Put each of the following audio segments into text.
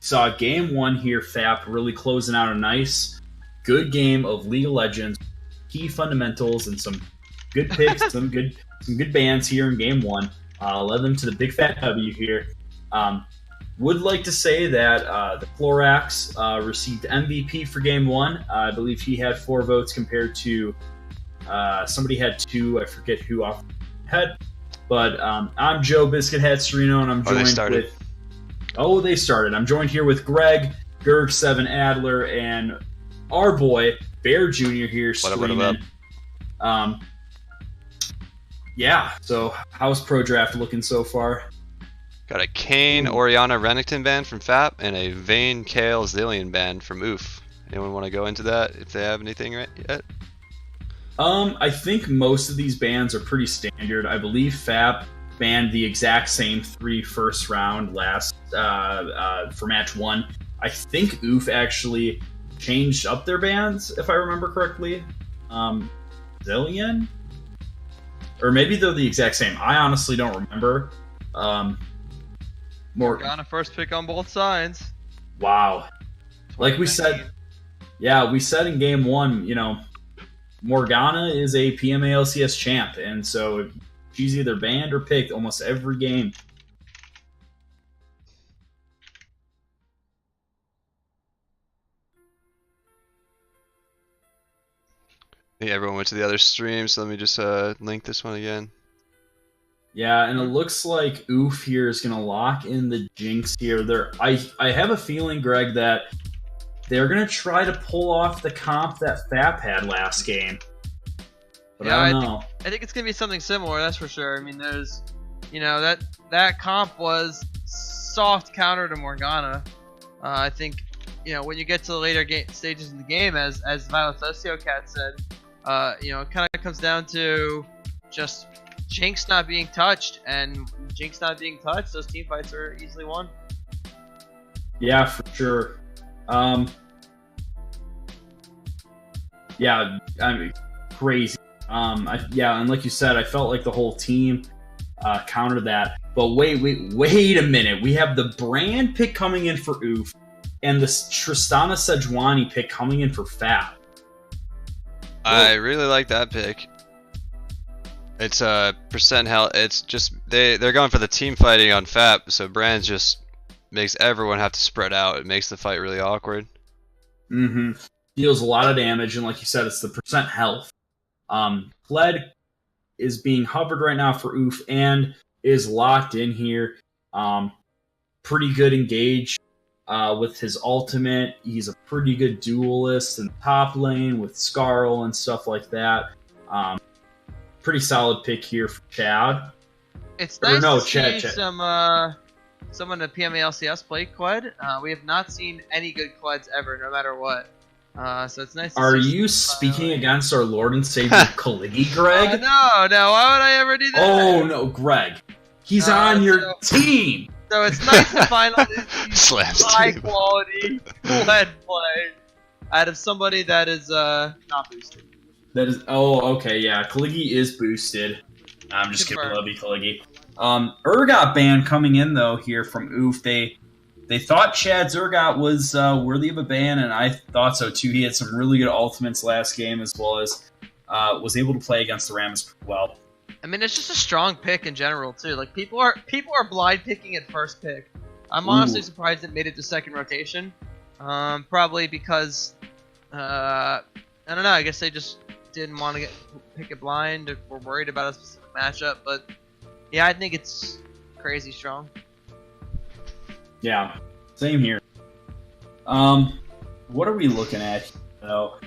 saw game one here, FAP really closing out a nice, good game of League of Legends, key fundamentals, and some good picks, some good bands here in game one. Led them to the big fat W here. Would like to say that the Florax received MVP for game one. I believe he had 4 votes compared to somebody had 2. I forget who off the head. But I'm Joe Biscuithead Sereno, and I'm joined with... Oh, they started. I'm joined here with Greg, Gerg7 Adler, and our boy, Bear Jr. here streaming. What up? Yeah, so how's Pro Draft looking so far? Got a Kane Oriana Renekton band from FAP and a Vayne Kale Zillion band from OOF. Anyone want to go into that if they have anything right yet? I think most of these bans are pretty standard. I believe FAP banned the exact same 3 first round last for match 1. I think OOF actually changed up their bans, if I remember correctly. Zillion? Or maybe they're the exact same. I honestly don't remember. Morgana first pick on both sides. Wow. Like we said, we said in game 1, Morgana is a PMA LCS champ, and so she's either banned or picked almost every game. I think everyone went to the other stream, so let me just link this one again. Yeah, and it looks like OOF here is going to lock in the Jinx here. I have a feeling, Greg, that they're going to try to pull off the comp that FAP had last game. But yeah, I don't know. I think it's going to be something similar, that's for sure. I mean, there's, that comp was soft counter to Morgana. I think, when you get to the later stages in the game, as Violet Sociocat said, it kind of comes down to just Jinx not being touched, and Jinx not being touched, those team fights are easily won. Yeah, for sure. Yeah, I mean, crazy. And like you said, I felt like the whole team countered that. But wait a minute. We have the Brand pick coming in for OOF, and the Tristana Sejuani pick coming in for FAP. I really like that pick. It's percent health. It's just they're going for the team fighting on FAP, so Brand just makes everyone have to spread out. It makes the fight really awkward. Mm-hmm. Deals a lot of damage, and like you said, it's the percent health. Fled is being hovered right now for OOF and is locked in here. Pretty good engage with his ultimate. He's a pretty good duelist in the top lane with Scarl and stuff like that. Pretty solid pick here for Chad. It's nice to see someone at PMA LCS play Qued. We have not seen any good Queds ever, no matter what. So it's nice to Are see you speaking against our Lord and Savior Kaligi, Greg? No, why would I ever do that? Oh, no, Greg. He's on your team! So it's nice to finally see Slams high-quality Qued play out of somebody that is not boosted. That is, okay, yeah. Kaligi is boosted. I'm just kidding, love you, Kaligi. Urgot ban coming in, though, here from OOF. They thought Chad Zergot was worthy of a ban, and I thought so, too. He had some really good ultimates last game, as well as was able to play against the Rams pretty well. I mean, it's just a strong pick in general, too. Like, people are blind picking at first pick. I'm honestly surprised it made it to second rotation. Probably because, I don't know, I guess they just didn't want to pick it blind or were worried about a specific matchup, but yeah, I think it's crazy strong. Yeah, same here. What are we looking at though?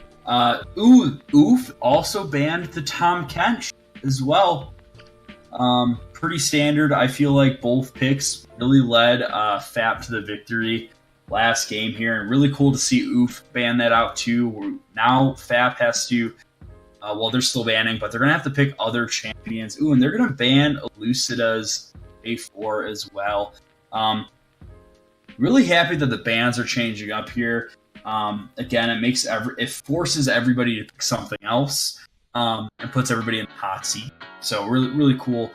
OOF also banned the Tom Kench as well. Pretty standard. I feel like both picks really led FAP to the victory last game here, and really cool to see OOF ban that out too. Now FAP has to they're still banning, but they're going to have to pick other champions. And they're going to ban Elucida's A4 as well. Really happy that the bans are changing up here. Again, it forces everybody to pick something else and puts everybody in the hot seat. So really, really cool.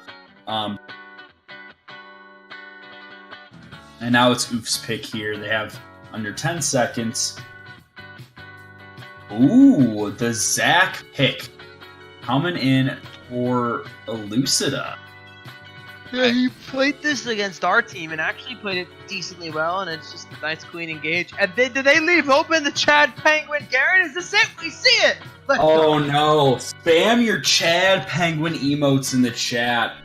And now it's Oof's pick here. They have under 10 seconds. Ooh, the Zach pick coming in for Elucida. Yeah, he played this against our team and actually played it decently well, and it's just a nice clean engage. And did they leave open the Chad Penguin Garrett? Is this it? We see it! Oh no, spam your Chad Penguin emotes in the chat.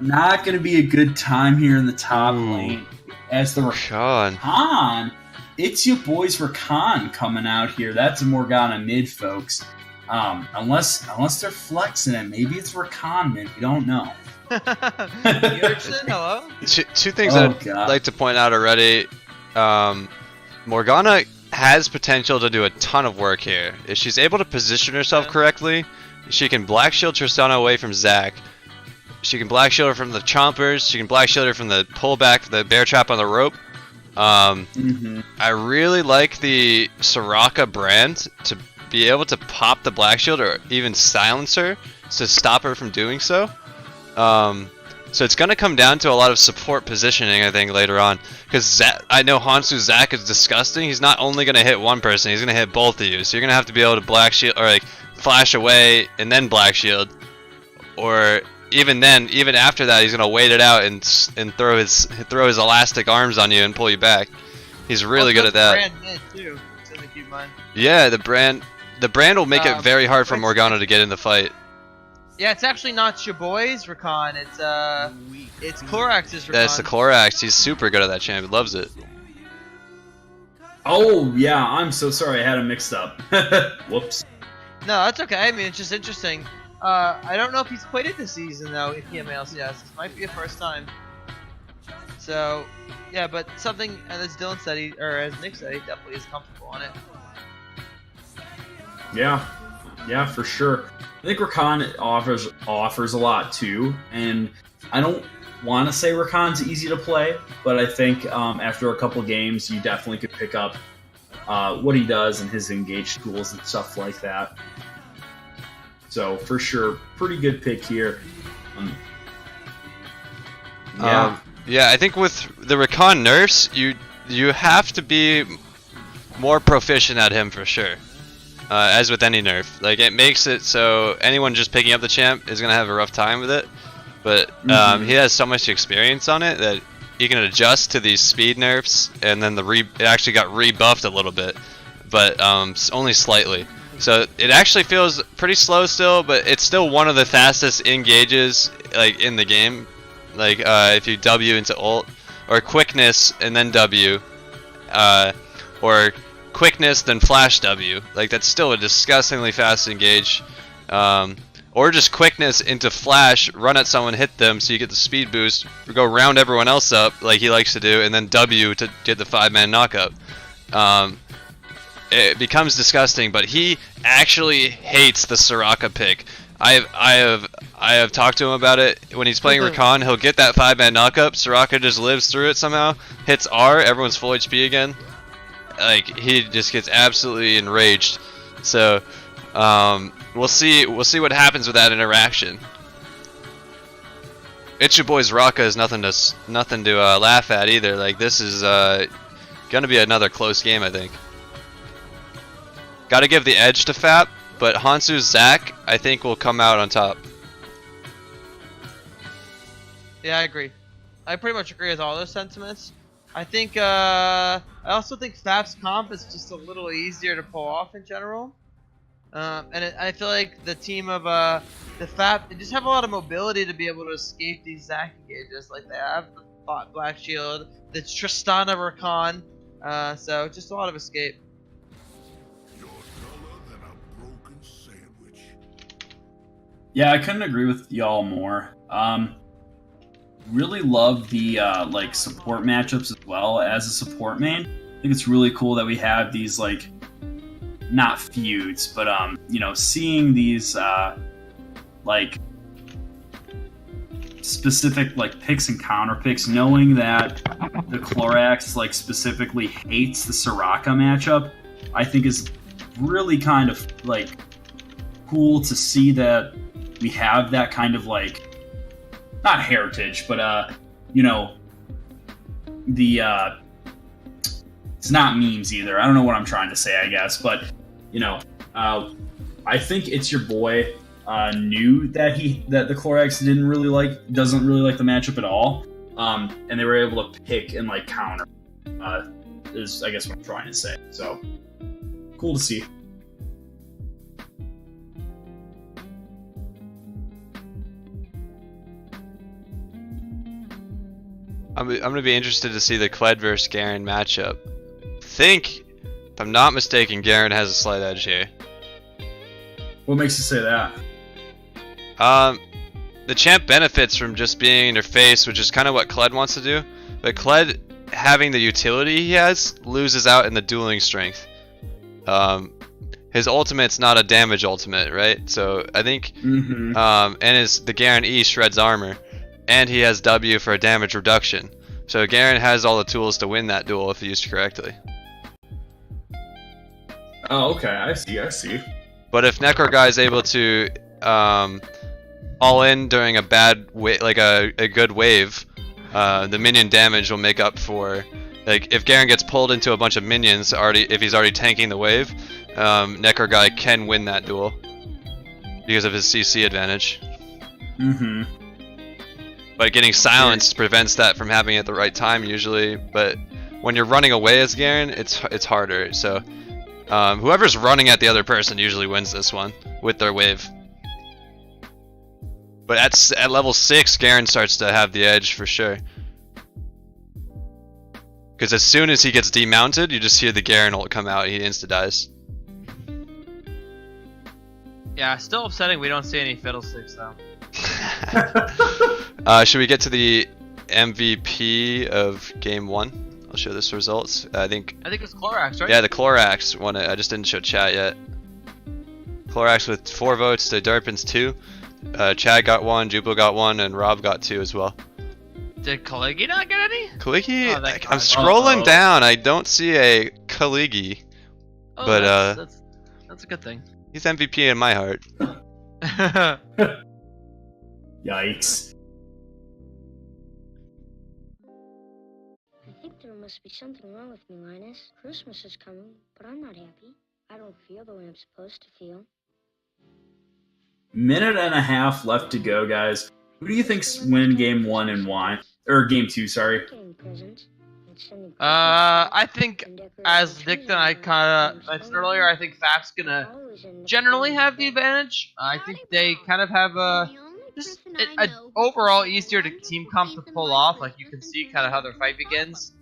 Not gonna be a good time here in the top lane. As the Rakan, it's your boys Rakan coming out here. That's a Morgana mid, folks. Unless they're flexing it, maybe it's Rakan mid. We don't know. Hello. Two things I'd like to point out already. Morgana has potential to do a ton of work here. If she's able to position herself correctly, she can Black Shield Tristana away from Zac. She can Black Shield her from the Chompers. She can Black Shield her from the pullback, the bear trap on the rope. I really like the Soraka brand to be able to pop the Black Shield or even silence her to stop her from doing so. So it's going to come down to a lot of support positioning, I think, later on. Because I know Hansu's Zac is disgusting. He's not only going to hit one person, he's going to hit both of you. So you're going to have to be able to Black Shield, or like flash away and then Black Shield. Or even then, even after that, he's going to wait it out and throw his elastic arms on you and pull you back. He's really good at that. Brand mid too, so keep in mind. Yeah, the brand will make it very hard for Morgana to get in the fight. Yeah, it's actually not Shaboy's Rakan. It's Clorax's Rakan. That's the Clorax. He's super good at that champ. He loves it. Oh yeah, I'm so sorry. I had him mixed up. Whoops. No, that's okay. I mean, it's just interesting. I don't know if he's played it this season though. If he LCS, this might be a first time. So, yeah, but something as Dylan said, as Nick said, he definitely is comfortable on it. Yeah, for sure. I think Rakan offers a lot too, and I don't want to say Rakan's easy to play, but I think after a couple games, you definitely could pick up what he does and his engage tools and stuff like that. So for sure, pretty good pick here. Yeah, I think with the Rakan nerfs, you have to be more proficient at him for sure. As with any nerf, like it makes it so anyone just picking up the champ is gonna have a rough time with it. But he has so much experience on it that he can adjust to these speed nerfs, and then it actually got rebuffed a little bit, but only slightly. So it actually feels pretty slow still, but it's still one of the fastest engages like in the game. Like if you W into ult, or quickness and then W, or quickness then flash W, like that's still a disgustingly fast engage. Or just quickness into flash, run at someone, hit them so you get the speed boost, go round everyone else up like he likes to do, and then W to get the 5-man knockup. It becomes disgusting, but he actually hates the Soraka pick. I have talked to him about it. When he's playing Rakan, he'll get that 5-man knockup, Soraka just lives through it somehow, hits R, everyone's full HP again. Like, he just gets absolutely enraged. So we'll see what happens with that interaction. It's your boy's Raka is nothing to laugh at either. Like, this is gonna be another close game, I think. Got to give the edge to FAP, but Hansu's Zac I think will come out on top. Yeah, I agree. I pretty much agree with all those sentiments. I think I also think FAP's comp is just a little easier to pull off in general. I feel like the team of the FAP, they just have a lot of mobility to be able to escape these Zac engages. Like, they have the Black Shield, the Tristana Rakan, so just a lot of escape. Yeah, I couldn't agree with y'all more. Really love the like support matchups as well. As a support main, I think it's really cool that we have these, like, not feuds, but you know, seeing these like specific like picks and counter picks, knowing that the Clorax like specifically hates the Soraka matchup, I think is really kind of like cool to see that we have that kind of, like, not heritage, but you know, the it's not memes either. I don't know what I'm trying to say, I guess, but I think It's Your Boy knew that the Clorax doesn't really like the matchup at all, and they were able to pick and like counter. Is I guess what I'm trying to say. So cool to see. I'm gonna be interested to see the Kled versus Garen matchup. If I'm not mistaken, Garen has a slight edge here. What makes you say that? The champ benefits from just being in their face, which is kind of what Kled wants to do. But Kled, having the utility he has, loses out in the dueling strength. His ultimate's not a damage ultimate, right? So I think, and the Garen E shreds armor, and he has W for a damage reduction. So Garen has all the tools to win that duel if used correctly. Oh, okay, I see. But if Necro Guy is able to all in during a bad a good wave, the minion damage will make up for, like, if Garen gets pulled into a bunch of minions if he's already tanking the wave, Necro Guy can win that duel because of his CC advantage. But getting silenced prevents that from happening at the right time usually. But when you're running away as Garen, it's harder. So whoever's running at the other person usually wins this one with their wave. But at level 6, Garen starts to have the edge for sure. Because as soon as he gets demounted, you just hear the Garen ult come out, he insta-dies. Yeah, still upsetting we don't see any Fiddlesticks though. Should we get to the MVP of Game 1? I'll show this results. I think it's Clorax, right? Yeah, the Clorax won it. I just didn't show chat yet. Clorax with 4 votes to Darpin's 2. Chad got 1, Juplo got 1, and Rob got 2 as well. Did Kaligi not get any? Kaligi? I'm scrolling down. I don't see a Kaligi. Oh, but that's a good thing. He's MVP in my heart. Yikes. I think there must be something wrong with me, Linus. Christmas is coming, but I'm not happy. I don't feel the way I'm supposed to feel. Minute and a half left to go, guys. Who do you think's win Game 1 and why? Or Game 2, sorry. I think, as Nick and I kind of mentioned earlier, I think FAP's gonna generally have the advantage. I think they kind of have just an overall easier team comp to pull off. Like, you can see kind of how their fight begins.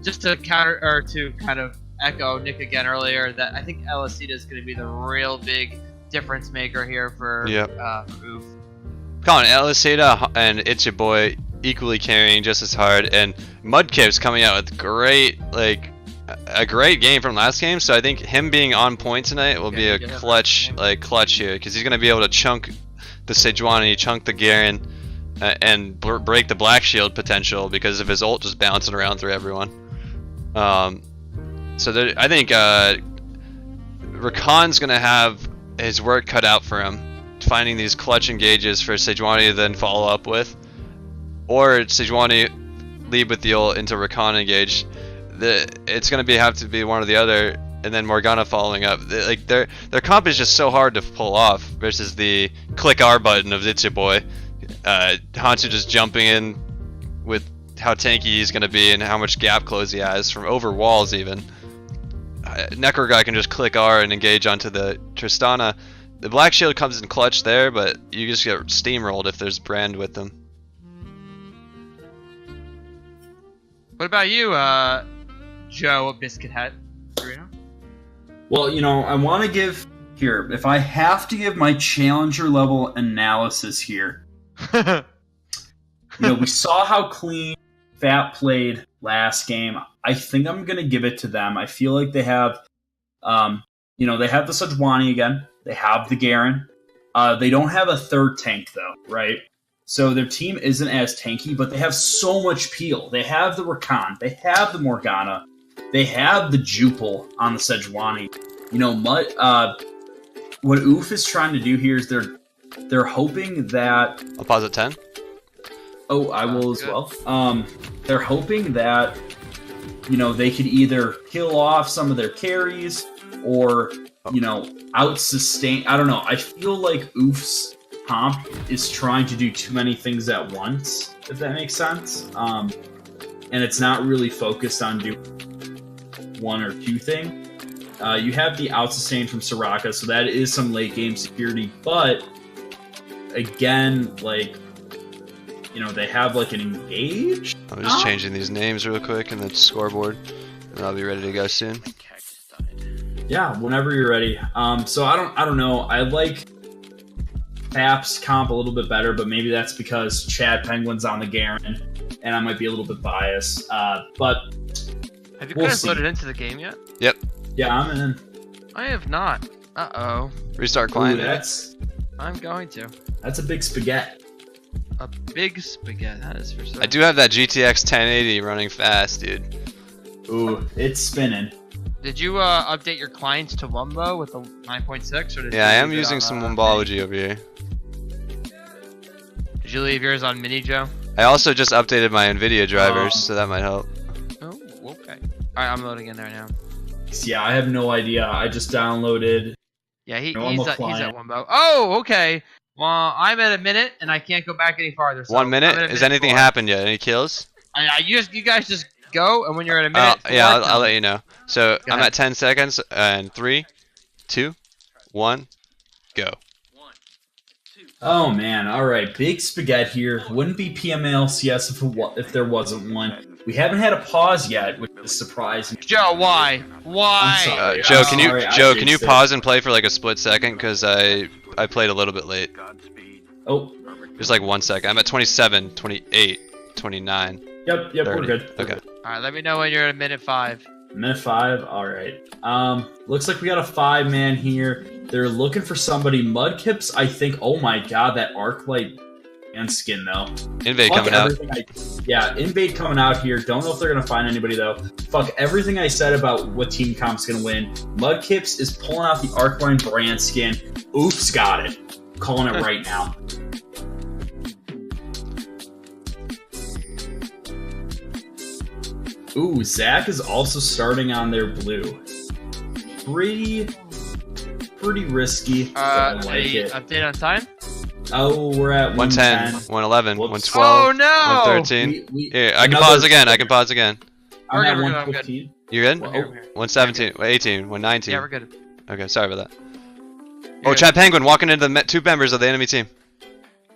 Just to counter or to kind of echo Nick again earlier, that I think Elisita is going to be the real big difference maker here for Oof. Colin, Elisita and It's Your Boy equally carrying just as hard, and Mudkip's coming out with a great game from last game. So I think him being on point tonight will be a clutch here, because he's going to be able to chunk the Sejuani, chunk the Garen, and break the Black Shield potential because of his ult just bouncing around through everyone. So I think Rakan's going to have his work cut out for him, finding these clutch engages for Sejuani to then follow up with, or Sejuani lead with the ult into Rakan engage. It's going to have to be one or the other, and then Morgana following up. Their comp is just so hard to pull off versus the click R button of It's Your Boy. Hansu just jumping in with how tanky he's going to be and how much gap close he has from over walls even. Necro Guy can just click R and engage onto the Tristana. The Black Shield comes in clutch there, but you just get steamrolled if there's Brand with them. What about you, Joe Biscuit Head? Well, I want to give here, if I have to give my challenger level analysis here, we saw how clean FAP played last game. I think I'm going to give it to them. I feel like they have, they have the Sejuani again. They have the Garen. They don't have a third tank, though, right? So their team isn't as tanky, but they have so much peel. They have the Rakan. They have the Morgana. They have the Jupil on the Sejuani. What Oof is trying to do here is they're hoping that... I'll pause at 10. Oh, I will as Good. well. They're hoping that, they could either kill off some of their carries or, out sustain. I don't know. I feel like Oof's comp is trying to do too many things at once, if that makes sense. And it's not really focused on doing one or two things. You have the out sustain from Soraka, so that is some late game security, but again, like, they have like an engage. I'm just changing these names real quick in the scoreboard, and I'll be ready to go soon. Yeah, whenever you're ready. So I don't know. I like FAP's comp a little bit better, but maybe that's because Chad Penguin's on the Garen, and I might be a little bit biased. But Have you we'll guys see. loaded into the game yet? Yep. Yeah, I'm in. I have not. Uh-oh. Restart Ooh, client. I'm going to. that's a big spaghetti. A big spaghetti, that is for sure. I do have that GTX 1080 running fast, dude. Ooh, it's spinning. Did you update your clients to Wumbo with the 9.6, or did Yeah, I you am leave it using on, some Mini? Wombology over here. Did you leave yours on Mini, Joe? I also just updated my NVIDIA drivers, so that might help. Oh, okay. Alright, I'm loading in there now. Yeah, I have no idea. I just downloaded. Yeah, I'm he's a at client. Wumbo. Oh, okay. Well, I'm at a minute, and I can't go back any farther. So 1 I'm minute? at a Has minute anything 4. happened yet? Any kills? You guys just go, and when you're at a minute, Yeah, 4, I'll let you know. So Go I'm ahead. at 10 seconds, and 3, 2, 1, go. Oh man, all right, big spaghetti here. Wouldn't be PMLCS if there wasn't one. We haven't had a pause yet, which is surprising. Joe, why? Why? I'm sorry. Joe, I'm sorry, I Joe, can you jinxed it. pause and play for like a split second? Because I played a little bit late. Oh, Just like 1 second. I'm at 27, 28, 29, yep, 30. we're good. We're Okay. good. Alright, let me know when you're at a minute 5. Minute 5, all right. Looks like we got a 5-man here. They're looking for somebody. Mudkips, I think. Oh my god, that Arclight and skin though. Invade Fuck coming out. yeah, Invade coming out here. Don't know if they're gonna find anybody though. Fuck everything I said about what team comp's gonna win. Mudkips is pulling out the Arcline brand skin. Oops, got it. Calling it right now. Ooh, Zach is also starting on their blue. Pretty risky. But I like Any it. update on time? Oh, we're at 110, 110. 111, Whoops. 112, Oh no! 113. Here, I can another- pause again. I can pause again. I'm We're at good, we're good, I'm 115. You good? Well, Here, I'm here. 117, 18, 119. Yeah, we're good. Okay, sorry about that. You're Oh, good. Chad Penguin walking into the two members of the enemy team.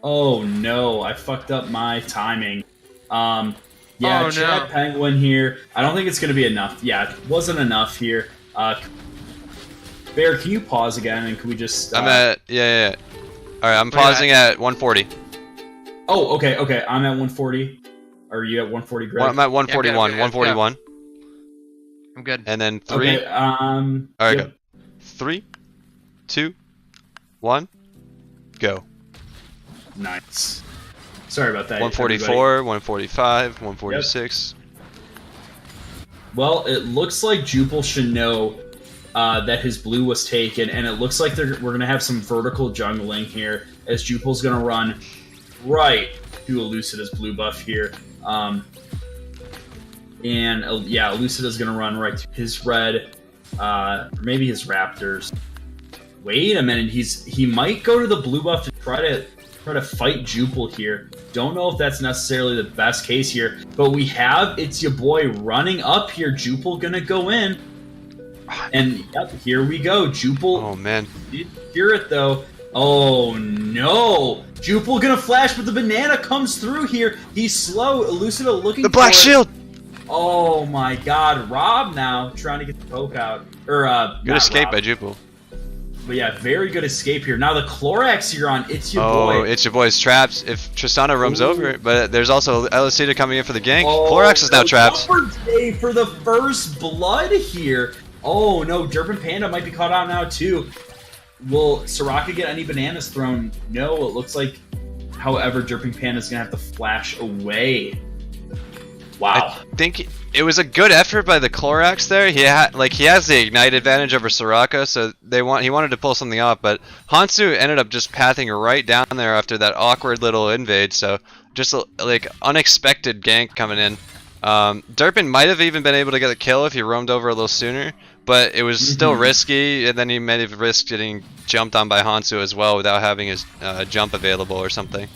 Oh no, I fucked up my timing. Yeah, Oh, Chad no. Penguin here. I don't think it's gonna be enough. Yeah, it wasn't enough here. Bear, can you pause again and can we just? I'm at yeah. All right, I'm Where you pausing at 140. Oh, okay. I'm at 140. Are you at 140, Greg? I'm at 141, Yeah, 141, I'm good. and then 3. Okay. All right, yep. go. 3, 2, 1, go. Nice. Sorry about that. 144, everybody. 145, 146. Well, it looks like Jupil should know that his blue was taken, and it looks like we're going to have some vertical jungling here, as Jupil's going to run right to Elucida's blue buff here. Yeah, Elucida's going to run right to his red, or maybe his Raptors. Wait a minute, he might go to the blue buff to try to fight Jupil here. Don't know if that's necessarily the best case here, but we have It's Your Boy running up here. Jupil gonna go in, and yep, here we go. Jupil Oh man. did hear it though. Oh no, Jupil gonna flash, but the banana comes through here. He's slow. Elucida looking The black for it. shield. Oh my god, Rob now trying to get the poke out. Or Good not escape Rob. by Jupil. But yeah, very good escape here. Now the Clorax here on It's Your Oh, Boy. it's your boy's traps. If Tristana roams Ooh. over, but there's also Elucida coming in for the gank. Oh, Clorax is now no, trapped. Jumper Day for the first blood here. Oh no, Derpin Panda might be caught out now too. Will Soraka get any bananas thrown? No, it looks like, however, Derpin Panda's gonna have to flash away. Wow. I think it was a good effort by the Clorax there. He has the ignite advantage over Soraka, so he wanted to pull something off, but Hansu ended up just pathing right down there after that awkward little invade. So just like unexpected gank coming in. Durpin might have even been able to get a kill if he roamed over a little sooner, but it was still risky, and then he may have risked getting jumped on by Hansu as well without having his jump available or something.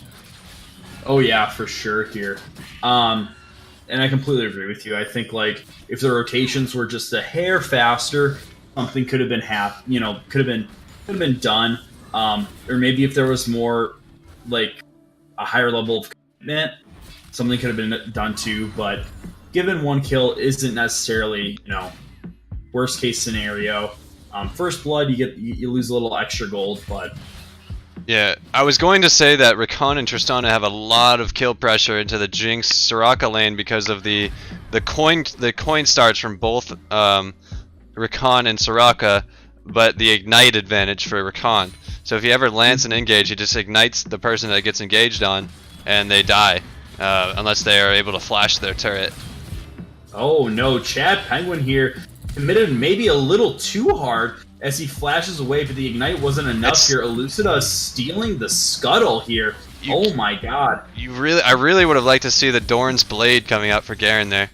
Oh yeah, for sure here. And I completely agree with you. I think like if the rotations were just a hair faster, something could have been could have been done. Or maybe if there was more like a higher level of commitment, something could have been done too. But given one kill isn't necessarily, worst case scenario. First blood, you lose a little extra gold, but yeah, I was going to say that Rakan and Tristana have a lot of kill pressure into the Jinx Soraka lane because of the coin starts from both Rakan and Soraka, but the ignite advantage for Rakan. So if he ever lands an engage, he just ignites the person that gets engaged on, and they die unless they are able to flash their turret. Oh no, Chad Penguin here committed maybe a little too hard as he flashes away, but the ignite wasn't enough here. Elucida stealing the scuttle here. Oh my god. I really would have liked to see the Dorn's Blade coming out for Garen there.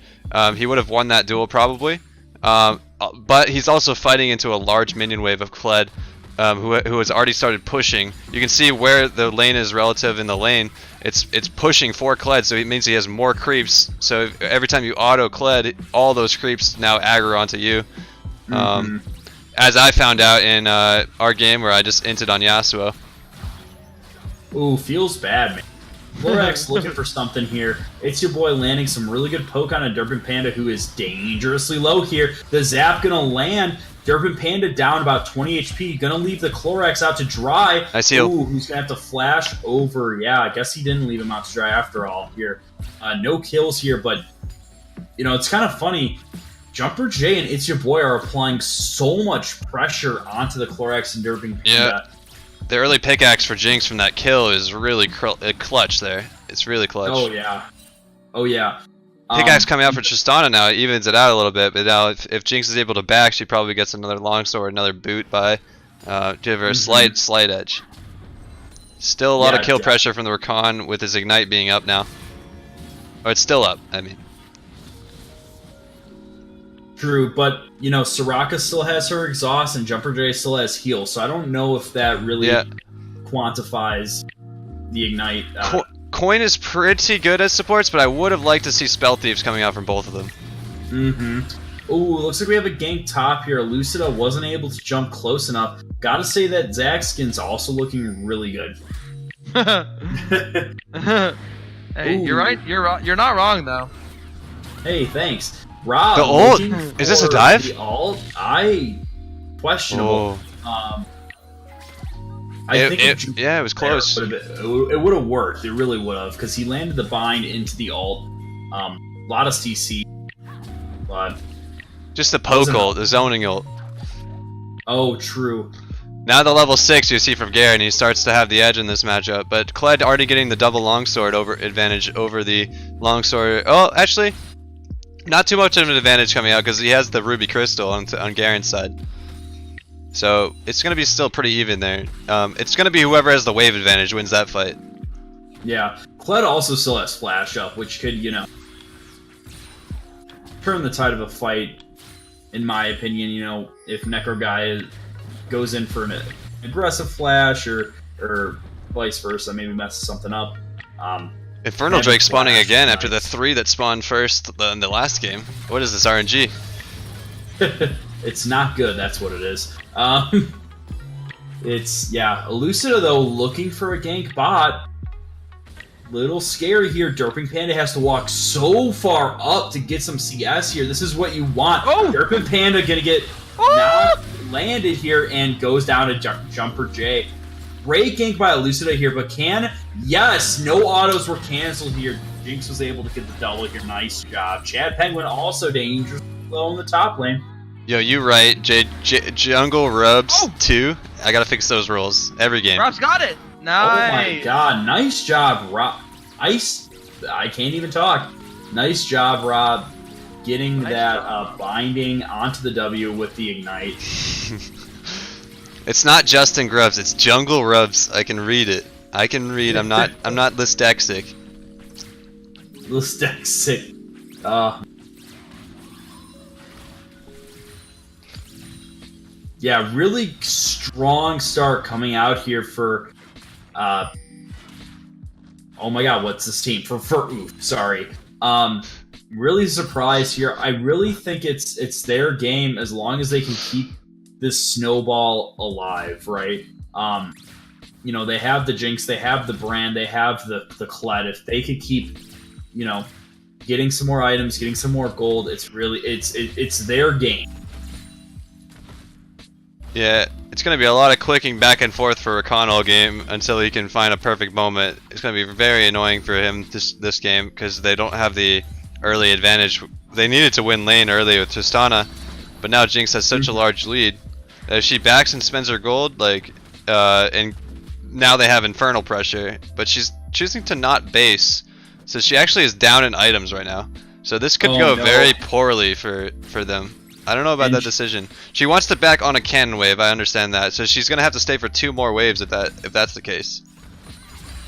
He would have won that duel probably. But he's also fighting into a large minion wave of Kled, who has already started pushing. You can see where the lane is relative in the lane. It's pushing for Kled, so it means he has more creeps. So every time you auto Kled, all those creeps now aggro onto you. As I found out in our game where I just inted on Yasuo. Ooh, feels bad, man. Lorax looking for something here. It's your boy landing some really good poke on a Durpin Panda who is dangerously low here. The zap gonna land. Durpin Panda down about 20 HP. Gonna leave the Clorax out to dry. Nice heal. Ooh, who's gonna have to flash over? Yeah, I guess he didn't leave him out to dry after all here. No kills here, but it's kind of funny. Jumper J and It's Your Boy are applying so much pressure onto the Clorax and Durpin Panda. Yeah. The early pickaxe for Jinx from that kill is really clutch there. It's really clutch. Oh yeah. Pickaxe coming out for Tristana now, it evens it out a little bit, but now if Jinx is able to back, she probably gets another longsword, another boot by give her a slight edge. Still a lot of kill pressure from the Rakan with his ignite being up now. Or it's still up, I mean. True, but Soraka still has her exhaust and Jumper J still has heal, so I don't know if that really quantifies the ignite. Coin is pretty good as supports, but I would have liked to see Spell Thieves coming out from both of them. Ooh, looks like we have a gank top here. Lucida wasn't able to jump close enough. Gotta say that Zac skin's also looking really good. Hey, you're right. You're not wrong though. Hey, thanks. Rob, the ult? Is this a dive? The ult? Questionable. Oh. I think it was close. It would have worked. It really would have, because he landed the bind into the ult. A lot of CC, but just the poke ult, the zoning ult. Oh, true. Now the level 6 you see from Garen, he starts to have the edge in this matchup, but Kled already getting the double longsword advantage over the longsword. Oh, actually, not too much of an advantage coming out because he has the ruby crystal on Garen's side. So it's gonna be still pretty even there. It's gonna be whoever has the wave advantage wins that fight. Yeah, Kled also still has flash up, which could turn the tide of a fight. In my opinion, if Necro Guy goes in for an aggressive flash or vice versa, maybe messes something up. Infernal Drake spawning again after the 3 that spawned first in the last game. What is this RNG? It's not good, that's what it is. Elucida though looking for a gank bot. Little scary here. Durpin Panda has to walk so far up to get some CS here. This is what you want. Durpin Panda gonna get now landed here and goes down to Jumper J. Great gank by Elucida here, but no autos were canceled here. Jinx was able to get the double here. Nice job. Chad Penguin also dangerous low in the top lane. Yo, you right. Jungle Rubs 2. I gotta fix those rules every game. Rob's got it. Nice. Oh my god, nice job, Rob. I can't even talk. Nice job, Rob, getting that binding onto the W with the ignite. It's not Justin Grubbs, it's Jungle Rubs. I can read it. I'm not dyslexic. This deck's sick. Yeah, really strong start coming out here for oh my god, what's this team? For Oof, sorry. Really surprised here. I really think it's their game as long as they can keep this snowball alive, right? You know, they have the Jinx, they have the Brand, they have the Kled. If they could keep, you know, getting some more items, getting some more gold, it's really it's their game. Yeah, it's going to be a lot of clicking back and forth for Rakan all game until he can find a perfect moment. It's going to be very annoying for him this game because they don't have the early advantage. They needed to win lane early with Tristana, but now Jinx has such a large lead that if she backs and spends her gold, like, and now they have Infernal pressure, but she's choosing to not base, so she actually is down in items right now. So this could go very poorly for them. I don't know about that decision. She wants to back on a cannon wave, I understand that. So she's gonna have to stay for 2 more waves if that's the case.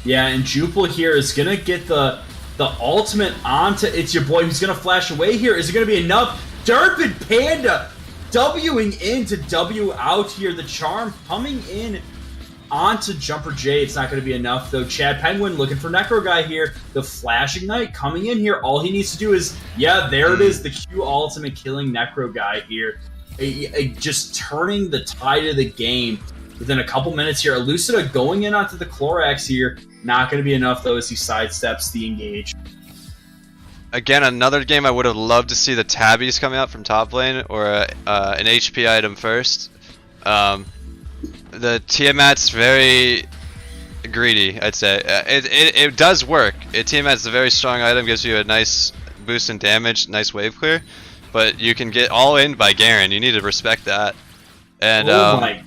Yeah, and Jupil here is gonna get the ultimate onto It's Your Boy, who's gonna flash away here. Is it gonna be enough? Derpid Panda Wing in to W out here. The charm coming in onto Jumper J. It's not going to be enough, though. Chad Penguin looking for Necro Guy here. The Flash Ignite coming in here. All he needs to do is, yeah, there it is. The Q ultimate killing Necro Guy here. Just turning the tide of the game within a couple minutes here. Elucida going in onto the Clorax here. Not going to be enough, though, as he sidesteps the engage. Again, another game I would have loved to see the Tabbies coming out from top lane, or an HP item first. The Tiamat's very greedy, I'd say. It does work. Tiamat's a very strong item, gives you a nice boost in damage, nice wave clear, but you can get all in by Garen. You need to respect that. And oh my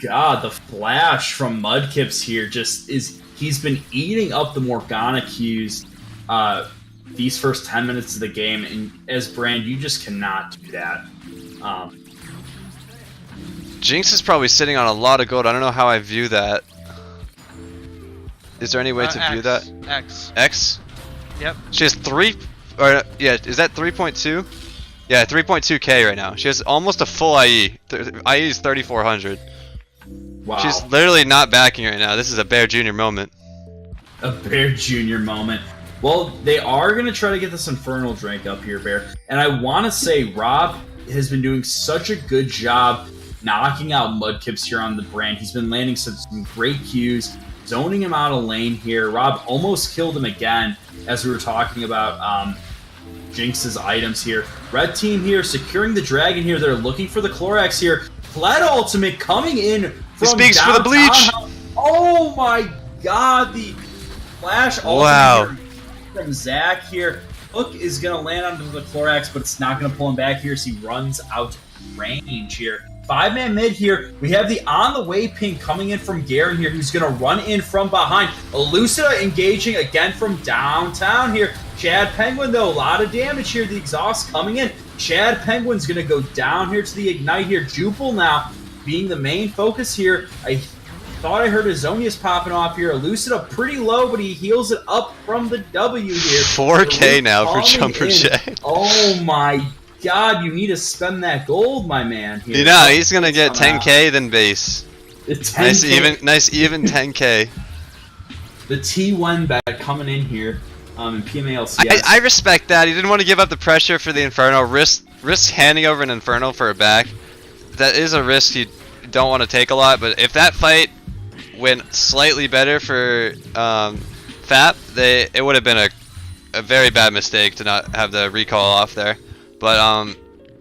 god, the flash from Mudkips here he's been eating up the Morgana Qs these first 10 minutes of the game, and as Brand, you just cannot do that. Jinx is probably sitting on a lot of gold. I don't know how I view that. Is there any way to view that? X? Yep. She has 3, or yeah, is that 3.2? Yeah, 3.2k right now. She has almost a full IE. IE is 3,400. Wow. She's literally not backing right now. This is a Bear Jr. moment. A Bear Jr. moment. Well, they are going to try to get this Infernal Drink up here, Bear. And I want to say Rob has been doing such a good job knocking out Mudkips here on the Brand. He's been landing some great Qs, zoning him out of lane here. Rob almost killed him again as we were talking about Jinx's items here. Red team here securing the dragon here. They're looking for the Clorax here. Kled ultimate coming in from speaks for the bleach. Oh my god, the flash ultimate from Zach here. Hook is going to land onto the Clorax, but it's not going to pull him back here as he runs out range here. 5-man mid here. We have the on-the-way ping coming in from Garen here, who's going to run in from behind. Elucida engaging again from downtown here. Chad Penguin, though, a lot of damage here. The exhaust coming in. Chad Penguin's going to go down here to the Ignite here. Jupil now being the main focus here. I thought I heard Azonius popping off here. Elucida pretty low, but he heals it up from the W here. 4k now for Jumper J. Oh my god, you need to spend that gold, my man. Here. You know, he's gonna get 10k then base. 10K. Nice even 10k. The T1 bet coming in here in PMALCS. I respect that. He didn't want to give up the pressure for the Inferno. Risk handing over an Inferno for a back. That is a risk you don't want to take a lot, but if that fight went slightly better for FAP, it would have been a very bad mistake to not have the recall off there. But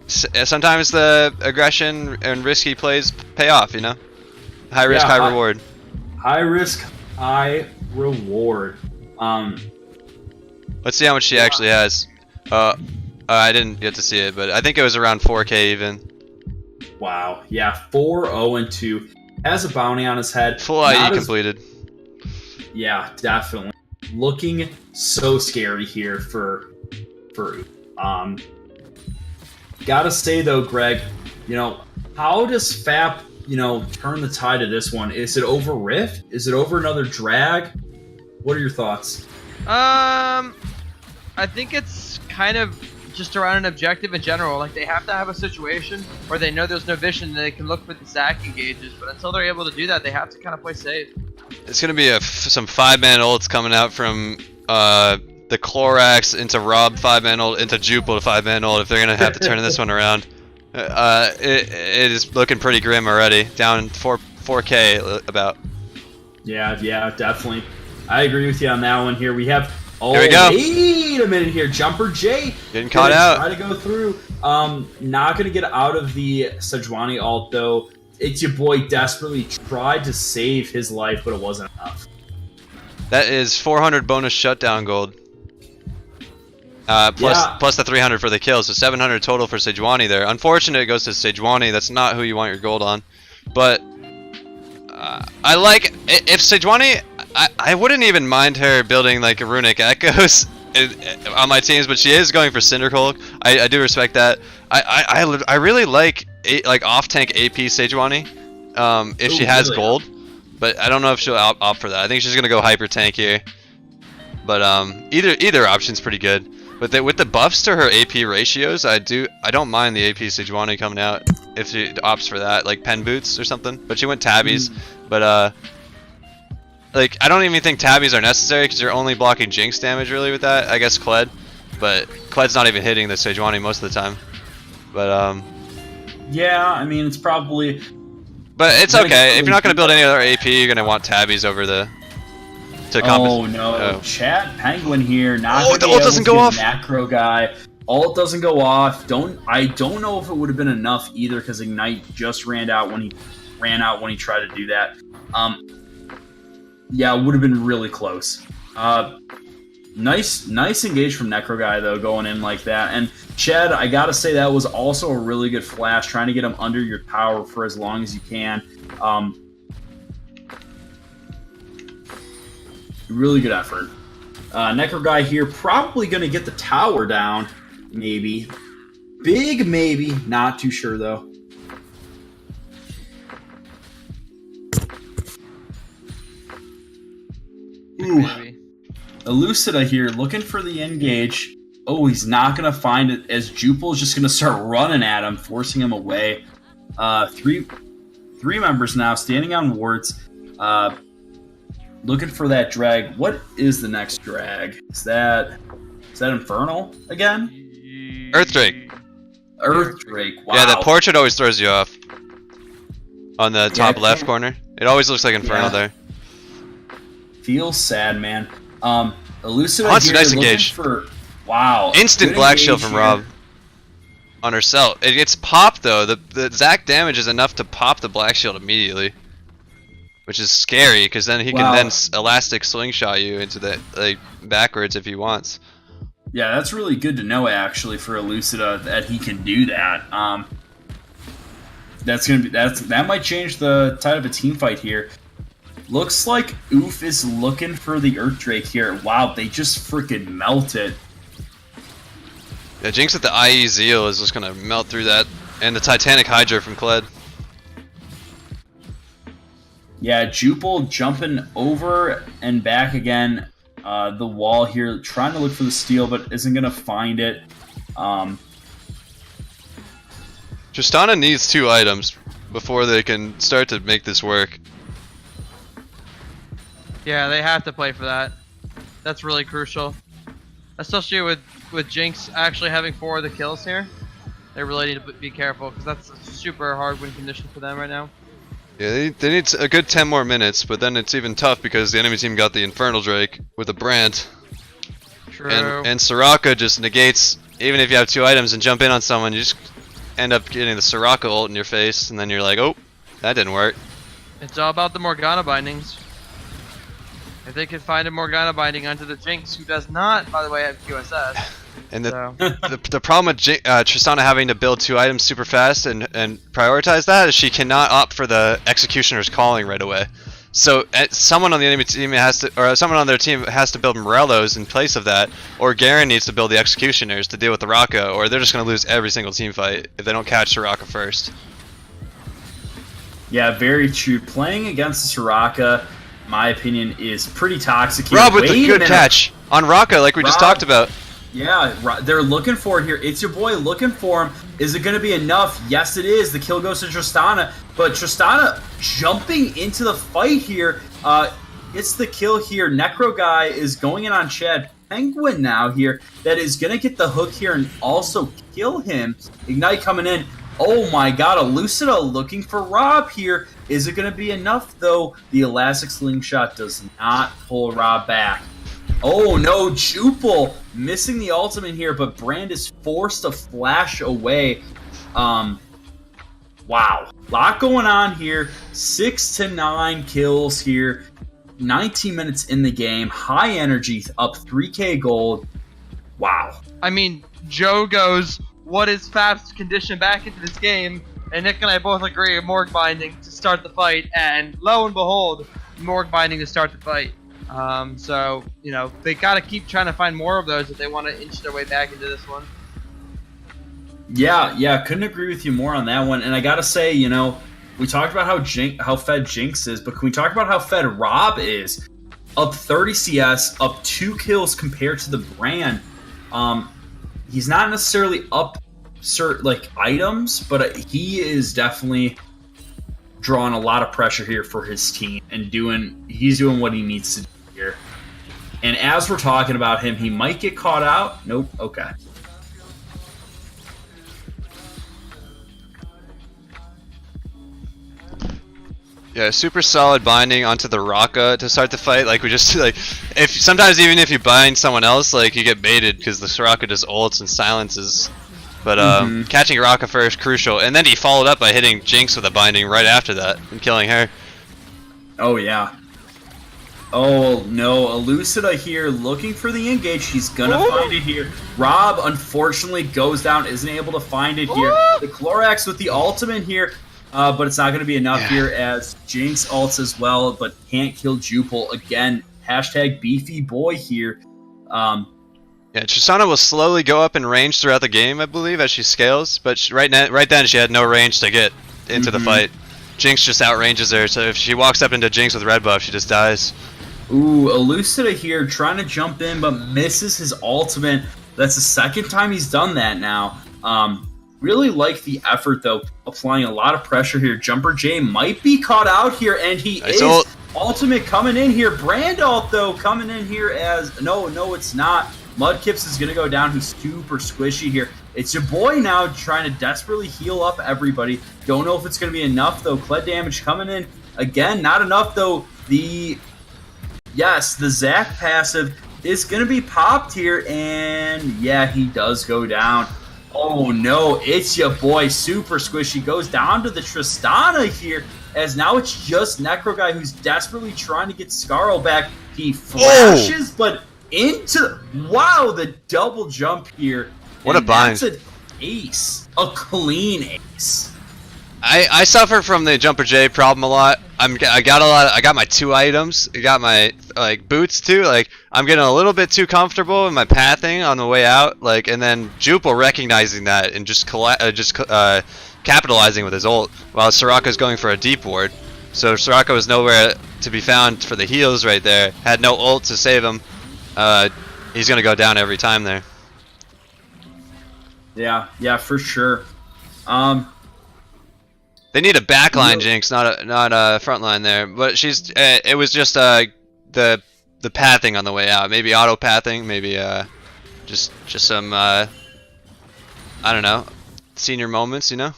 sometimes the aggression and risky plays pay off, you know? High risk, high reward. High risk, high reward. Let's see how much she actually has. I didn't get to see it, but I think it was around 4k even. Wow. Yeah, 4-0-2. Has a bounty on his head. Full IE completed. Yeah, definitely. Looking so scary here for gotta say though, Greg, you know, how does FAP, you know, turn the tide of this one? Is it over Rift? Is it over another drag? What are your thoughts? I I think it's kind of just around an objective in general. Like they have to have a situation where they know there's no vision and they can look for the Zac engages. But until they're able to do that, they have to kind of play safe. It's gonna be some 5-man ults coming out from the Clorax into Rob 5-man ult into Jupil 5-man ult if they're gonna have to turn this one around. It is looking pretty grim already. Down 4K about. Yeah, definitely. I agree with you on that one. Here we have. Oh, here we go. Wait a minute here. Jumper J. Getting caught out. Try to go through. Not going to get out of the Sejuani ult, though. It's your boy desperately tried to save his life, but it wasn't enough. That is 400 bonus shutdown gold. Plus the 300 for the kill, so 700 total for Sejuani there. Unfortunately, it goes to Sejuani. That's not who you want your gold on. But I like if Sejuani. I wouldn't even mind her building like runic echoes on my teams, but she is going for Cinder Hulk. I do respect that. I really like off tank AP Sejuani if she has gold, but I don't know if she'll opt for that. I think she's gonna go hyper tank here. But either option's pretty good. But with the buffs to her AP ratios, I don't mind the AP Sejuani coming out if she opts for that, like pen boots or something. But she went tabbies, but like, I don't even think tabbies are necessary because you're only blocking Jinx damage really with that. I guess Kled, but Kled's not even hitting the Sejuani most of the time. But yeah, I mean it's probably. But it's okay if you're not gonna build any other AP, you're gonna want tabbies over the. Oh no, Chat Penguin here. Not the ult doesn't go off. Macro guy. Ult doesn't go off. I don't know if it would have been enough either because Ignite just ran out when he tried to do that. Yeah, it would have been really close. Nice engage from Necro Guy, though, going in like that. And Chad, I gotta say that was also a really good flash, trying to get him under your tower for as long as you can. Really good effort. Necro Guy here probably going to get the tower down, maybe. Big maybe, not too sure, though. Ooh. Elucida here, looking for the engage. Oh, he's not going to find it as Jupil's just going to start running at him, forcing him away. Three members now standing on wards. Looking for that drag. What is the next drag? Is that Infernal again? Earthdrake. Earthdrake, wow. Yeah, that portrait always throws you off. On the top left corner. It always looks like Infernal there. Feels sad, man. Elucida here nice engage. Wow. Instant black shield from Rob. On herself. It gets popped though. The Zac damage is enough to pop the black shield immediately. Which is scary, because then he can then elastic slingshot you into the backwards if he wants. Yeah, that's really good to know actually for Elucida that he can do that. That might change the tide of a team fight here. Looks like Oof is looking for the Earthdrake here. Wow, they just freaking melted. Yeah, Jinx at the IE Zeal is just gonna melt through that, and the Titanic Hydra from Kled. Yeah, Jupil jumping over and back again. The wall here, trying to look for the steal, but isn't going to find it. Tristana needs 2 items before they can start to make this work. Yeah, they have to play for that. That's really crucial. Especially with Jinx actually having 4 of the kills here. They really need to be careful, because that's a super hard win condition for them right now. Yeah, they need a good 10 more minutes, but then it's even tough because the enemy team got the Infernal Drake with a brand. True. And Soraka just negates, even if you have 2 items and jump in on someone, you just end up getting the Soraka ult in your face, and then you're like, oh, that didn't work. It's all about the Morgana bindings. If they could find a Morgana binding onto the Jinx, who does not, by the way, have QSS. And the problem with Tristana having to build 2 items super fast and prioritize that is she cannot opt for the Executioner's Calling right away. So someone on the enemy team someone on their team has to build Morellos in place of that, or Garen needs to build the Executioners to deal with the Soraka, or they're just going to lose every single team fight if they don't catch Soraka first. Yeah, very true. Playing against the Soraka, my opinion, is pretty toxic here. Rob with the good catch on Soraka, like we just talked about. Yeah, they're looking for it here. It's your boy looking for him. Is it going to be enough? Yes, it is. The kill goes to Tristana, but Tristana jumping into the fight here. It's the kill here. Necro Guy is going in on Chad Penguin now here. That is going to get the hook here and also kill him. Ignite coming in. Oh my god, Elucida looking for Rob here. Is it going to be enough, though? The Elastic Slingshot does not pull Rob back. Oh no, Jupel missing the ultimate here, but Brand is forced to flash away. Wow. Lot going on here. 6 to 9 kills here. 19 minutes in the game. High energy, up 3k gold. Wow. I mean, Joe goes, what is FAP's condition back into this game? And Nick and I both agree, Morgue Binding to start the fight, and lo and behold, Morgue Binding to start the fight. So, you know, they got to keep trying to find more of those if they want to inch their way back into this one. Yeah, couldn't agree with you more on that one. And I got to say, you know, we talked about how fed Jinx is, but can we talk about how fed Rob is? Up 30 CS, up 2 kills compared to the Brand. He's not necessarily up certain like items, but he is definitely drawing a lot of pressure here for his team and he's doing what he needs to do here. And as we're talking about him, he might get caught out. Nope. Okay. Yeah, super solid binding onto the Raka to start the fight. Like we just like, if sometimes even if you bind someone else, like you get baited because the Soraka just ults and silences. But catching Raka first, crucial, and then he followed up by hitting Jinx with a binding right after that and killing her. Oh yeah. Oh no, Elucida here looking for the engage. She's gonna find it here. Rob unfortunately goes down, isn't able to find it here. The Clorax with the ultimate here. But it's not going to be enough here as Jinx ults as well, but can't kill Jupel. Again, hashtag beefy boy here. Yeah, Tristana will slowly go up in range throughout the game, I believe, as she scales. But right then, she had no range to get into the fight. Jinx just outranges her, so if she walks up into Jinx with red buff, she just dies. Ooh, Elucida here trying to jump in, but misses his ultimate. That's the second time he's done that now. Really like the effort, though, applying a lot of pressure here. Jumper J might be caught out here, and he is. Ultimate coming in here. Brand ult, though, coming in here as... No, it's not. Mudkips is going to go down. He's super squishy here. It's your boy now trying to desperately heal up everybody. Don't know if it's going to be enough, though. Kled damage coming in. Again, not enough, though. The Zac passive is going to be popped here, and yeah, he does go down. Oh no, it's your boy super squishy. Goes down to the Tristana here, as now it's just Necro Guy who's desperately trying to get Scarl back. He flashes, but into... Wow, the double jump here. What a bind. That's an ace. A clean ace. I suffer from the Jumper J problem a lot. I got my 2 items. I got my boots too. Like I'm getting a little bit too comfortable in my pathing on the way out. Like and then Jupel recognizing that and just capitalizing with his ult while Soraka's going for a deep ward. So Soraka was nowhere to be found for the heals right there. Had no ult to save him. He's gonna go down every time there. Yeah, for sure. They need a backline Jinx, not a front line there. But she's it was just the pathing on the way out. Maybe auto pathing, maybe just some I don't know, senior moments, you know.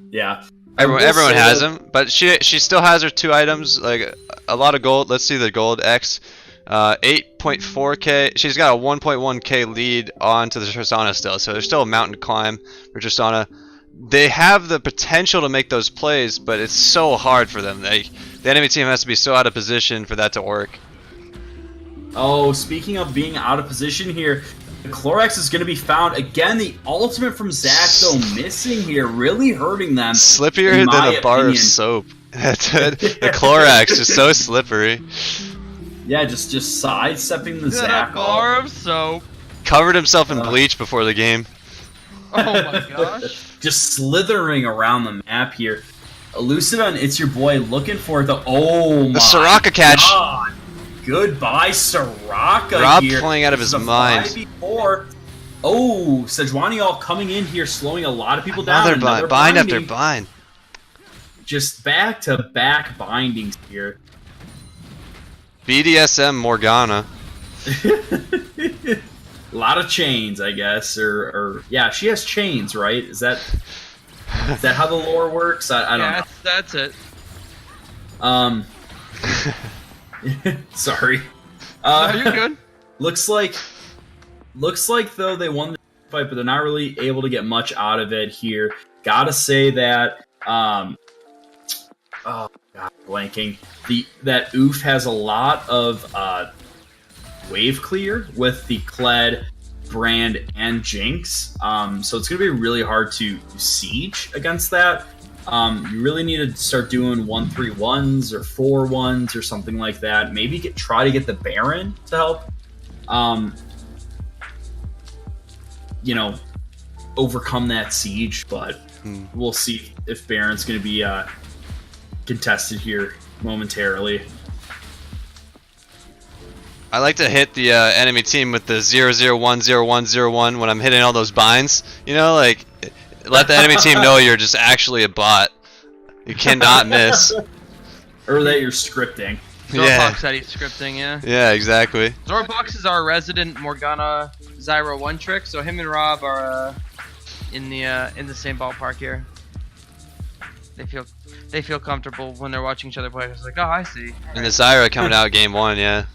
Yeah. Everyone has them, but she still has her 2 items, like a lot of gold. Let's see the gold X. 8.4k. She's got a 1.1k lead onto the Tristana still, so there's still a mountain to climb for Tristana. They have the potential to make those plays, but it's so hard for them. The enemy team has to be so out of position for that to work. Oh, speaking of being out of position here, the Clorax is going to be found. Again, the ultimate from Zac, though, missing here, really hurting them. Slippier than a bar of soap. The Clorax is so slippery. Yeah, just sidestepping the Zac. A bar of soap. Covered himself in bleach before the game. Oh my gosh. Just slithering around the map here. Elucida and It's Your Boy looking for the... Oh my The Soraka catch. God. Goodbye, Soraka Rob here. playing out of This his is a mind. 5v4. Oh, Sejuani all coming in here, slowing a lot of people down. Another bind after bind. Just back-to-back bindings here. BDSM Morgana. A lot of chains, I guess, or yeah, she has chains, right? Is that how the lore works? I don't know. That's it. Sorry. No, you're good. Looks like though they won the fight, but they're not really able to get much out of it here. Gotta say that oh god, blanking. That Oof has a lot of wave clear with the Kled, Brand, and Jinx. So it's gonna be really hard to siege against that. You really need to start doing 1-3-1s or 4-1s or something like that. Maybe try to get the Baron to help. Overcome that siege, but we'll see if Baron's going to be contested here momentarily. I like to hit the enemy team with the 0-0-1-0-1-0-1 when I'm hitting all those binds. Like let the enemy team know you're just actually a bot. You cannot miss. Or that you're scripting. Zorbox that he's scripting, yeah. Yeah, exactly. Zorbox is our resident Morgana Zyra 1 trick, so him and Rob are in the same ballpark here. They feel comfortable when they're watching each other play. It's like, oh, I see. And the Zyra coming out game 1, yeah.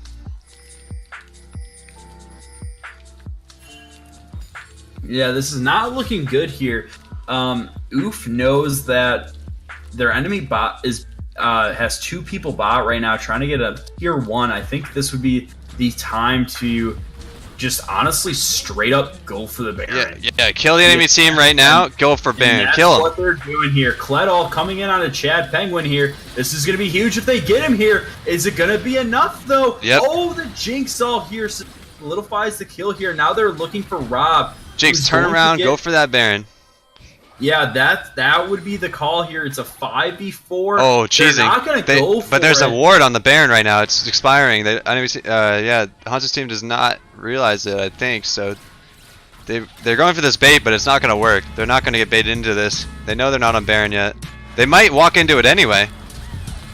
Yeah, this is not looking good here. Oof knows that their enemy bot has 2 people bot right now trying to get a tier 1. I think this would be the time to just honestly straight up go for the Baron. Yeah, kill the enemy team right now. Go for Baron. Kill him. That's what they're doing here. Kledall coming in on a Chad Penguin here. This is going to be huge if they get him here. Is it going to be enough, though? Yep. Oh, the Jinx all here solidifies the kill here. Now they're looking for Rob. Jinx, turn around. Go for that Baron. Yeah, that would be the call here. It's a 5v4. Oh, cheesing. They're not going to go for But there's it. a ward on the Baron right now. It's expiring. Hanzo's team does not realize it, I think. So they're going for this bait, but it's not going to work. They're not going to get baited into this. They know they're not on Baron yet. They might walk into it anyway.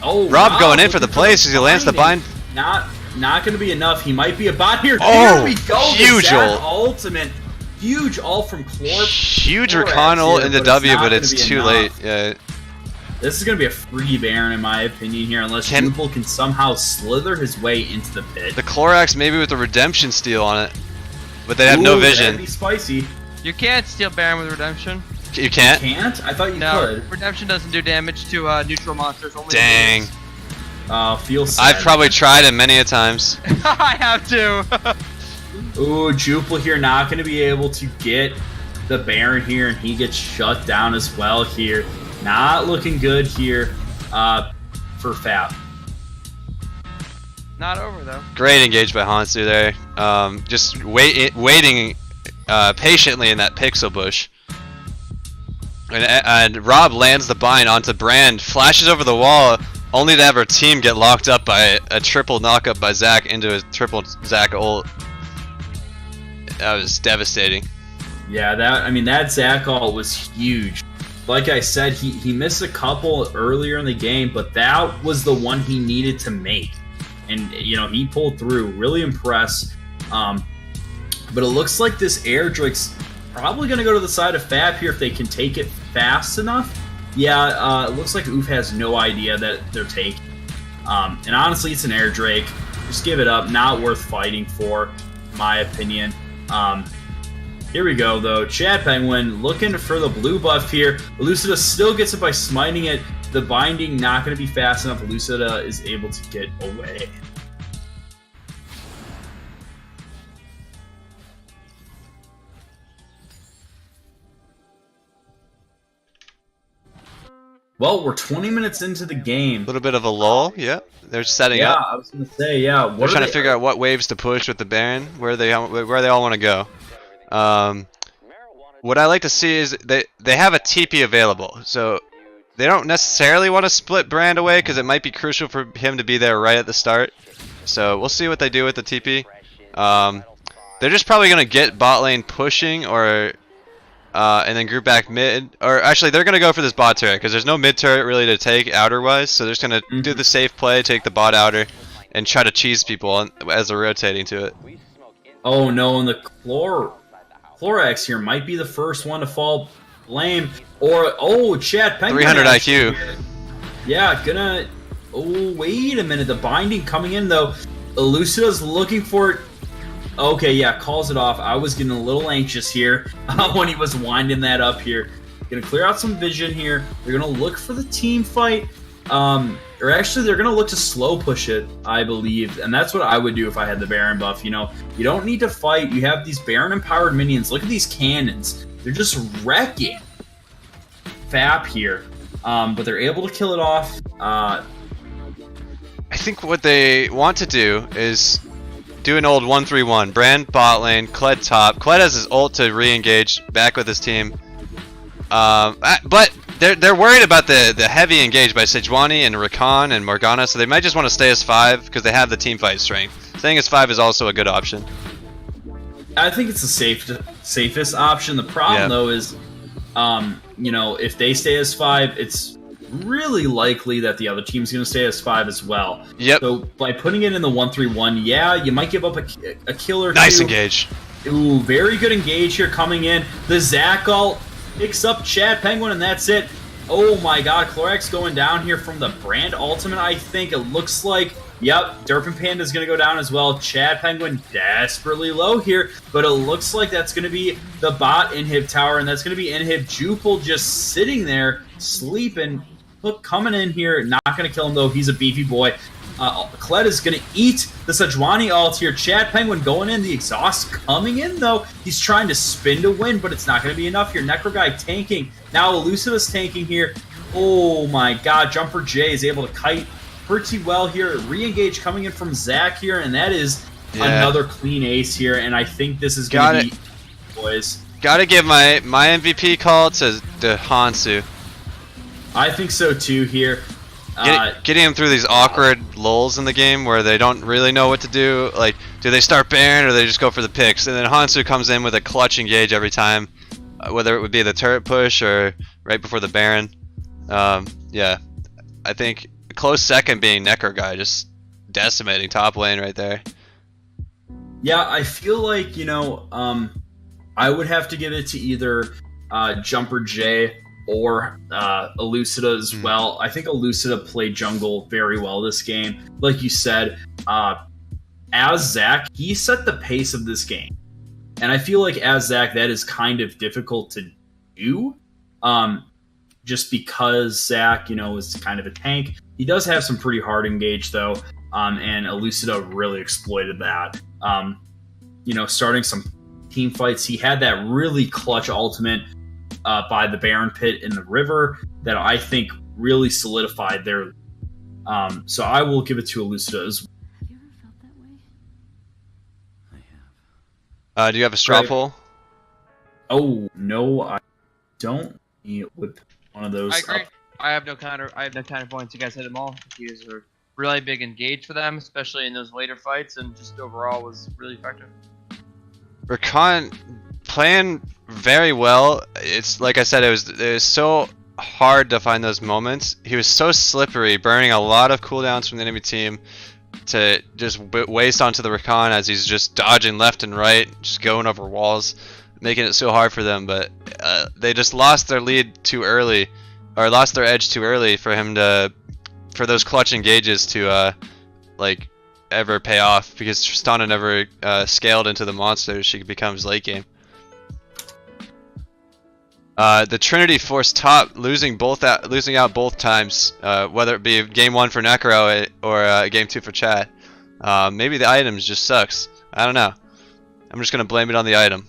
Oh, Rob going in for the plays as he lands the bind. Not going to be enough. He might be a bot here. Oh, here we go. huge the Zac ult. Ultimate. Huge ult from Chlor. Huge recon ult into W, but it's too late. Yeah. This is going to be a free Baron, in my opinion, here, unless Jubal can somehow slither his way into the pit. The Clorax maybe with the Redemption Steal on it, but they have no vision. That'd be spicy. You can't steal Baron with Redemption. You can't? You can't? I thought you No, could. Redemption doesn't do damage to neutral monsters. Only Dang. Feels sad. I've probably tried it many a times. I have to. Ooh, Jupil here not going to be able to get the Baron here, and he gets shut down as well here. Not looking good here for FAP. Not over, though. Great engage by Hansu there. Just waiting patiently in that pixel bush. And Rob lands the bind onto Brand, flashes over the wall, only to have her team get locked up by a triple knockup by Zac into a triple Zac ult. That was devastating. Yeah, that Zac ult was huge. Like I said, he missed a couple earlier in the game, but that was the one he needed to make. And, he pulled through. Really impressed. But it looks like this air Drake's probably going to go to the side of FAP here if they can take it fast enough. Yeah, it looks like Oof has no idea that they're taking. And honestly, it's an air Drake. Just give it up. Not worth fighting for, in my opinion. Here we go, though. Chad Penguin looking for the blue buff here. Lucida still gets it by smiting it. The binding not going to be fast enough. Lucida is able to get away. Well, we're 20 minutes into the game. A little bit of a lull, yeah. They're setting Yeah, up. I was going to say, yeah. They're trying to figure out what waves to push with the Baron, where they all want to go. What I like to see is they have a TP available, so they don't necessarily want to split Brand away because it might be crucial for him to be there right at the start. So we'll see what they do with the TP. They're just probably gonna get bot lane pushing, or and then group back mid. Or actually, they're gonna go for this bot turret because there's no mid turret really to take outer wise. So they're just gonna do the safe play, take the bot outer, and try to cheese people as they're rotating to it. Oh no, and the Clorax here might be the first one to fall lame. Or Chad Penguin. 300 IQ. Yeah, gonna. Oh, wait a minute. The binding coming in though. Elucida's looking for it. Okay, yeah, calls it off. I was getting a little anxious here when he was winding that up here. Gonna clear out some vision here. They're gonna look for the team fight. Or actually, they're gonna look to slow push it, I believe, and that's what I would do if I had the Baron buff. You know, you don't need to fight. You have these Baron empowered minions. Look at these cannons. They're just wrecking FAP here, but they're able to kill it off. I think what they want to do is do an old 1-3-1. Brand bot lane, Kled top. Kled has his ult to re-engage back with his team. But they're worried about the heavy engage by Sejuani and Rakan and Morgana, so they might just want to stay as 5 because they have the team fight strength. Staying as 5 is also a good option. I think it's the safest option. The problem though is, you know, if they stay as 5, it's really likely that the other team's going to stay as 5 as well. Yep. So by putting it in the 1-3-1, yeah, you might give up a kill or two. Nice engage. Ooh, very good engage here coming in. The Zac ult picks up Chad Penguin, and that's it. Oh my god, Clorax going down here from the Brand ultimate, I think. It looks like, yep, Derpin Panda's going to go down as well. Chad Penguin desperately low here, but it looks like that's going to be the bot Inhib tower, and that's going to be Inhib Jupil just sitting there, sleeping. Look, coming in here, not going to kill him though. He's a beefy boy. Kled is going to eat the Sejuani ult here. Chad Penguin going in. The exhaust coming in though. He's trying to spin to win, but it's not going to be enough here. Necro guy tanking. Now Elucida's tanking here. Oh my god. Jumper J is able to kite pretty well here. Re-engage coming in from Zac here, and that is another clean ace here. And I think this is going to be, boys. Got to give my MVP call to Hansu. I think so too here. Getting him through these awkward lulls in the game where they don't really know what to do. Like, do they start Baron or they just go for the picks? And then Hansu comes in with a clutch engage every time, whether it would be the turret push or right before the Baron. Yeah, I think close second being Necro guy, just decimating top lane right there. Yeah, I feel like, you know, I would have to give it to either Jumper J or Elucida as well. I think Elucida played jungle very well this game. Like you said, as Zac, he set the pace of this game. And I feel like as Zac, that is kind of difficult to do. Just because Zac, you know, is kind of a tank. He does have some pretty hard engage though. And Elucida really exploited that. You know, starting some team fights. He had that really clutch ultimate by the Baron pit in the river that I think really solidified their. So I will give it to Elucida as well. Have you ever felt that way? I have. Do you have a straw poll? Oh no, I don't. With one of those. I agree. I have no counterpoints. You guys hit them all. He was a really big engage for them, especially in those later fights, and just overall was really effective. Rakan playing very well. It's like I said, it was so hard to find those moments. He was so slippery, burning a lot of cooldowns from the enemy team to just waste onto the Rakan as he's just dodging left and right, just going over walls, making it so hard for them. But they just lost their lead too early, or lost their edge too early for him to, for those clutch engages to like ever pay off, because Tristana never scaled into the monster she becomes late game. The Trinity forced top, losing out both times, whether it be game 1 for Necro or game 2 for Chad. Maybe the items just sucks. I don't know. I'm just gonna blame it on the item.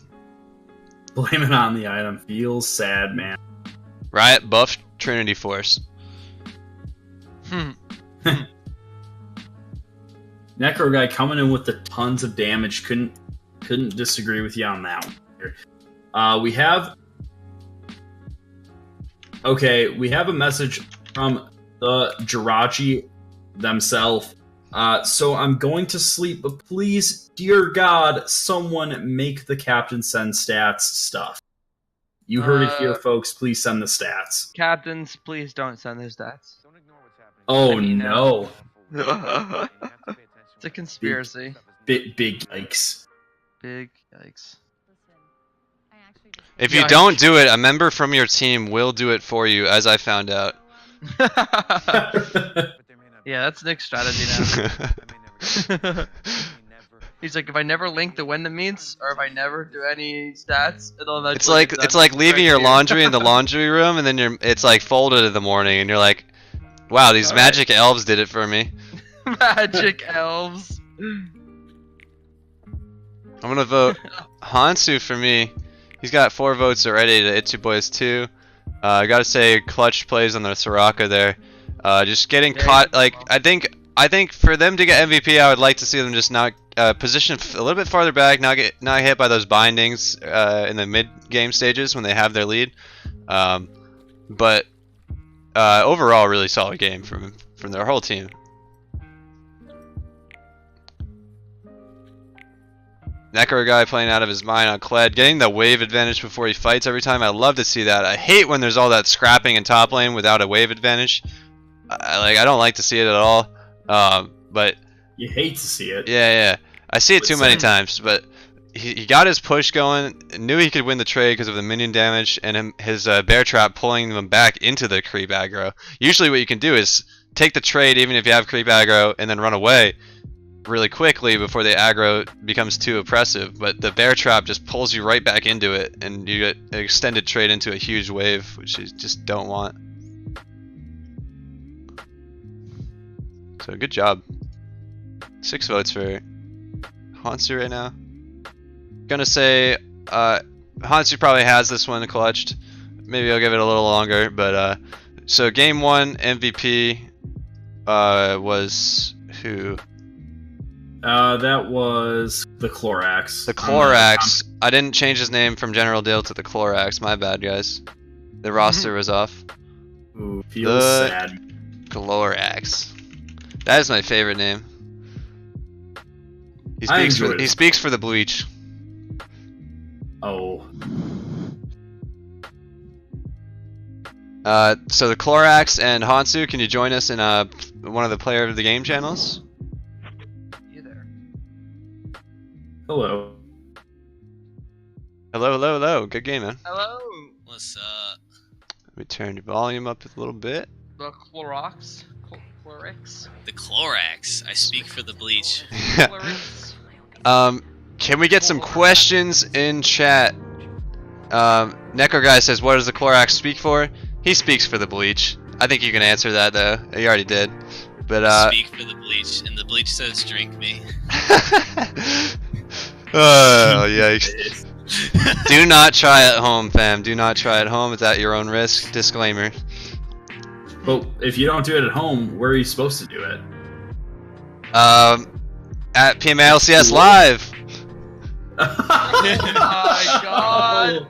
Blame it on the item. Feels sad, man. Riot buffed Trinity Force. Necro guy coming in with the tons of damage. Couldn't disagree with you on that one. We have a message from the Jirachi themselves. So I'm going to sleep, but please, dear God, someone make the Captain Send Stats stuff. You heard it here, folks. Please send the stats. Captains, please don't send their stats. Oh, I mean, no. It's a conspiracy. Big yikes. Big yikes. If you don't do it, a member from your team will do it for you, as I found out. Yeah, that's Nick's strategy now. He's like, if I never link the when the meets, or if I never do any stats, it'll eventually. It's like leaving your laundry in the laundry room, and then it's like folded in the morning, and you're like, wow, these magic elves did it for me. Magic elves. I'm gonna vote Hansu for me. He's got 4 votes already to Itsu Boys 2. I gotta say, clutch plays on the Soraka there. Just getting caught. Like I think for them to get MVP, I would like to see them just not position a little bit farther back, not hit by those bindings in the mid game stages when they have their lead. But overall, really solid game from their whole team. Necro guy playing out of his mind on Kled, getting the wave advantage before he fights every time. I love to see that. I hate when there's all that scrapping in top lane without a wave advantage. I don't like to see it at all. But you hate to see it. Yeah. I see it too many times. But he got his push going. Knew he could win the trade because of the minion damage and his bear trap pulling them back into the creep aggro. Usually, what you can do is take the trade even if you have creep aggro and then run away really quickly before the aggro becomes too oppressive, but the bear trap just pulls you right back into it and you get an extended trade into a huge wave, which you just don't want. So good job. 6 votes for Hansu right now. Gonna say Hansu probably has this one clutched. Maybe I'll give it a little longer, but so game 1 MVP was who? That was the Clorax. The Clorax. I didn't change his name from General Dill to the Clorax. My bad, guys. The roster was off. Ooh, feels sad. Clorax. That is my favorite name. He speaks for the bleach. Oh. So the Clorax and Hansu, can you join us in one of the Player of the Game channels? Hello. Hello. Good game, man. Hello. What's up? Let me turn your volume up a little bit. The Clorox. Clorix. The Clorax. I speak for the bleach. Clorix. Can we get some questions in chat? Necro guy says, what does the Clorax speak for? He speaks for the bleach. I think you can answer that though. You already did. But speak for the bleach, and the bleach says drink me. Oh, yikes. Do not try at home, fam. Do not try at home. It's at your own risk. Disclaimer. But if you don't do it at home, where are you supposed to do it? At PMLCS Live. Oh my god.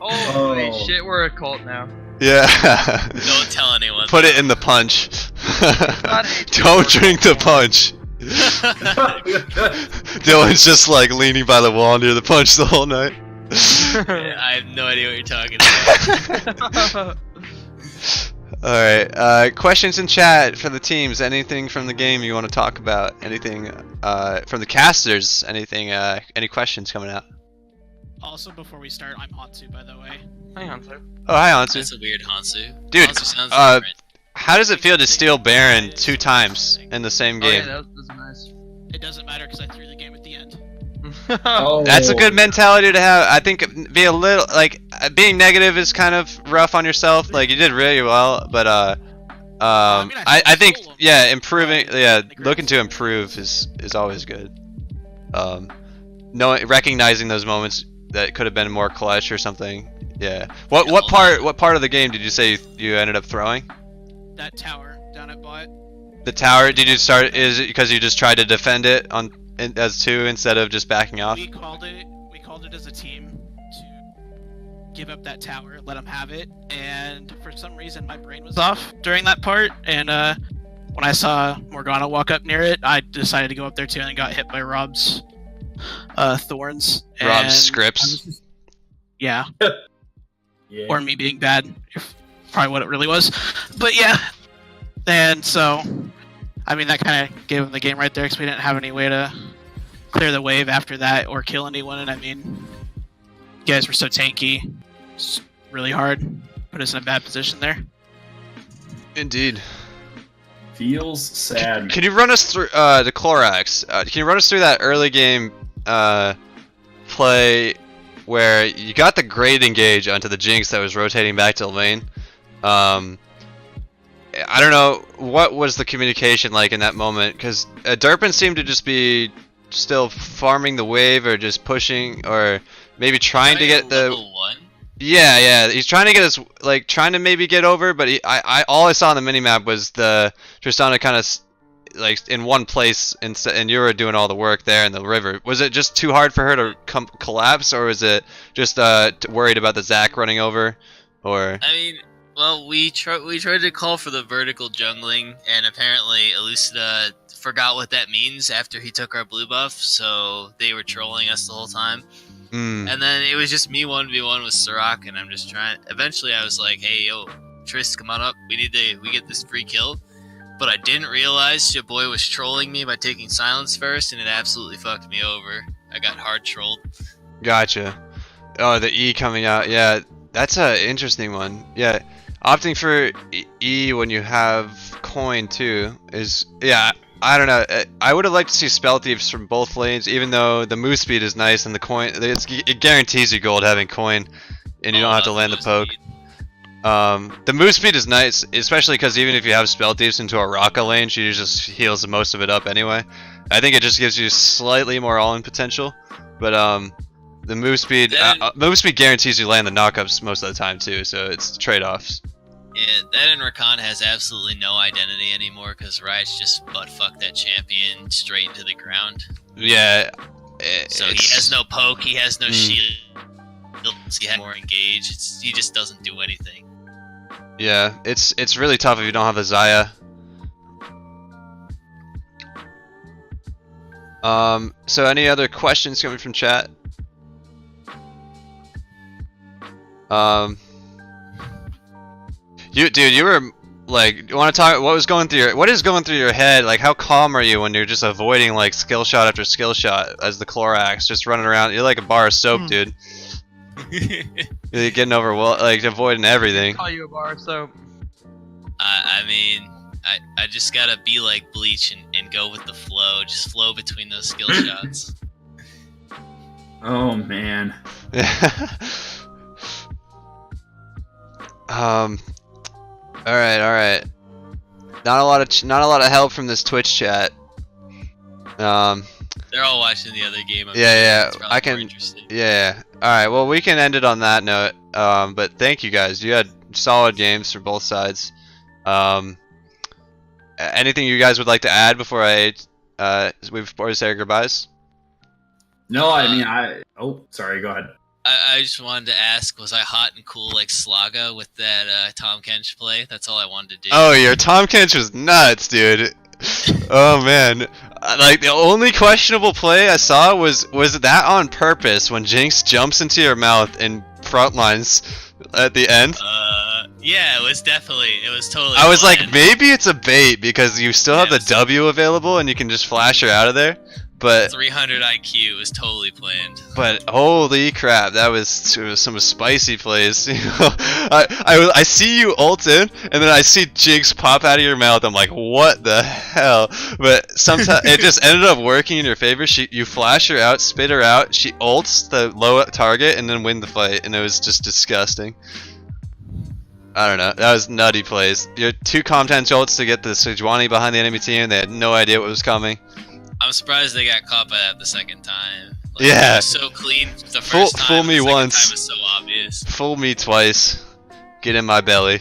Holy shit, we're a cult now. Yeah. Don't tell anyone. Put it in the punch. Don't drink the punch. Dylan's just like leaning by the wall near the punch the whole night. I have no idea what you're talking about. Alright, questions in chat for the teams. Anything from the game you want to talk about? Anything from the casters? Anything? Any questions coming out? Also, before we start, I'm Hansu, by the way. Hi, Hansu. Oh, hi, Hansu. That's a weird Hansu. Dude, Hansu sounds different. how does it feel to steal Baron 2 times in the same game? Oh, yeah, that was nice. It doesn't matter because I threw the game at the end. Oh. That's a good mentality to have. I think be a little like being negative is kind of rough on yourself. Like you did really well, but I think improving, looking to improve is always good. Recognizing those moments that could have been more clutch or something. Yeah. What part of the game did you say you ended up throwing? That tower down at bot. The tower. Did you start? Is it because you just tried to defend it as 2 instead of just backing off? We called it as a team to give up that tower, let them have it, and for some reason my brain was off during that part, and when when I saw Morgana walk up near it, I decided to go up there too, and got hit by Rob's thorns. Rob's And scripts. I was just- yeah, Yeah. or me being bad, probably what it really was. But yeah, and so, I mean, that kind of gave him the game right there, because we didn't have any way to clear the wave after that or kill anyone. And I mean, you guys were so tanky, it's really hard, put us in a bad position there. Indeed. Feels sad. Man. Can you run us through the Clorax? Can you run us through that early game play where you got the great engage onto the Jinx that was rotating back to the lane? I don't know, what was the communication like in that moment? Because Durpin seemed to just be still farming the wave, or just pushing, or maybe trying to get the... Level 1? Yeah, he's trying to get us, like, trying to maybe get over, but all I saw on the minimap was the Tristana kind of, like, in one place, and you were doing all the work there in the river. Was it just too hard for her to collapse, or was it just worried about the Zac running over, or... I mean, well, we tried to call for the vertical jungling, and apparently Elucida forgot what that means after he took our blue buff, so they were trolling us the whole time. And then it was just me 1v1 with Sirach, and I'm just trying. Eventually, I was like, "Hey, yo, Trist, come on up. We get this free kill." But I didn't realize your boy was trolling me by taking silence first, and it absolutely fucked me over. I got hard trolled. Gotcha. Oh, the E coming out. Yeah, that's a interesting one. Yeah, opting for E when you have coin too is, yeah. I don't know. I would have liked to see spell thieves from both lanes, even though the move speed is nice and the coin. It guarantees you gold having coin, and you don't have to land the poke. The move speed is nice, especially because even if you have spell thieves into a Raka lane, she just heals most of it up anyway. I think it just gives you slightly more all-in potential, but the move speed guarantees you land the knockups most of the time too. So it's trade-offs. Yeah, that and Rakan has absolutely no identity anymore, because Riot's just butt-fucked that champion straight into the ground. Yeah. So he has no poke, he has no shield, he has more engage, he just doesn't do anything. Yeah, it's really tough if you don't have the Xayah. So any other questions coming from chat? You were like, you want to talk? What is going through your head? Like, how calm are you when you're just avoiding like skill shot after skill shot as the Clorax, just running around? You're like a bar of soap, dude. You're getting over, like, avoiding everything. Call you a bar of soap. I mean, I just gotta be like Bleach and go with the flow, just flow between those skill shots. Oh man. All right. Not a lot of help from this Twitch chat. They're all watching the other game. Yeah. I can. Yeah. All right. Well, we can end it on that note. But thank you guys. You had solid games for both sides. Anything you guys would like to add before we say our goodbyes? No, I mean Oh, sorry. Go ahead. I just wanted to ask, was I hot and cool like Slaga with that Tom Kench play? That's all I wanted to do. Oh, your Tom Kench was nuts, dude. Oh man, like the only questionable play I saw was that on purpose when Jinx jumps into your mouth and frontlines at the end. Yeah, it was totally. I was planned. like, maybe it's a bait because you still have the W available and you can just flash her out of there. But 300 IQ was totally planned. But holy crap, that was some spicy plays. You know, I see you ult in, and then I see Jinx pop out of your mouth. I'm like, what the hell? But sometimes it just ended up working in your favor. You flash her out, spit her out. She ults the low target, and then win the fight. And it was just disgusting. I don't know. That was nutty plays. Your 2 Comtan ults to get the Sejuani behind the enemy team. They had no idea what was coming. I'm surprised they got caught by that the second time. Like, yeah. It was so clean the first time. Fool me the once. Time was so obvious. Fool me twice. Get in my belly.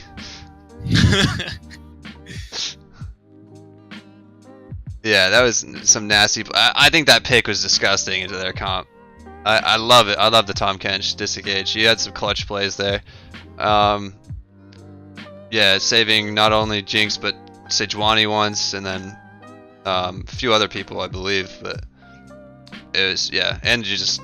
Yeah, that was some nasty. I think that pick was disgusting into their comp. I love it. I love the Tom Kench disengage. He had some clutch plays there. Yeah, saving not only Jinx but Sejuani once, and then a few other people, I believe. But it was and you just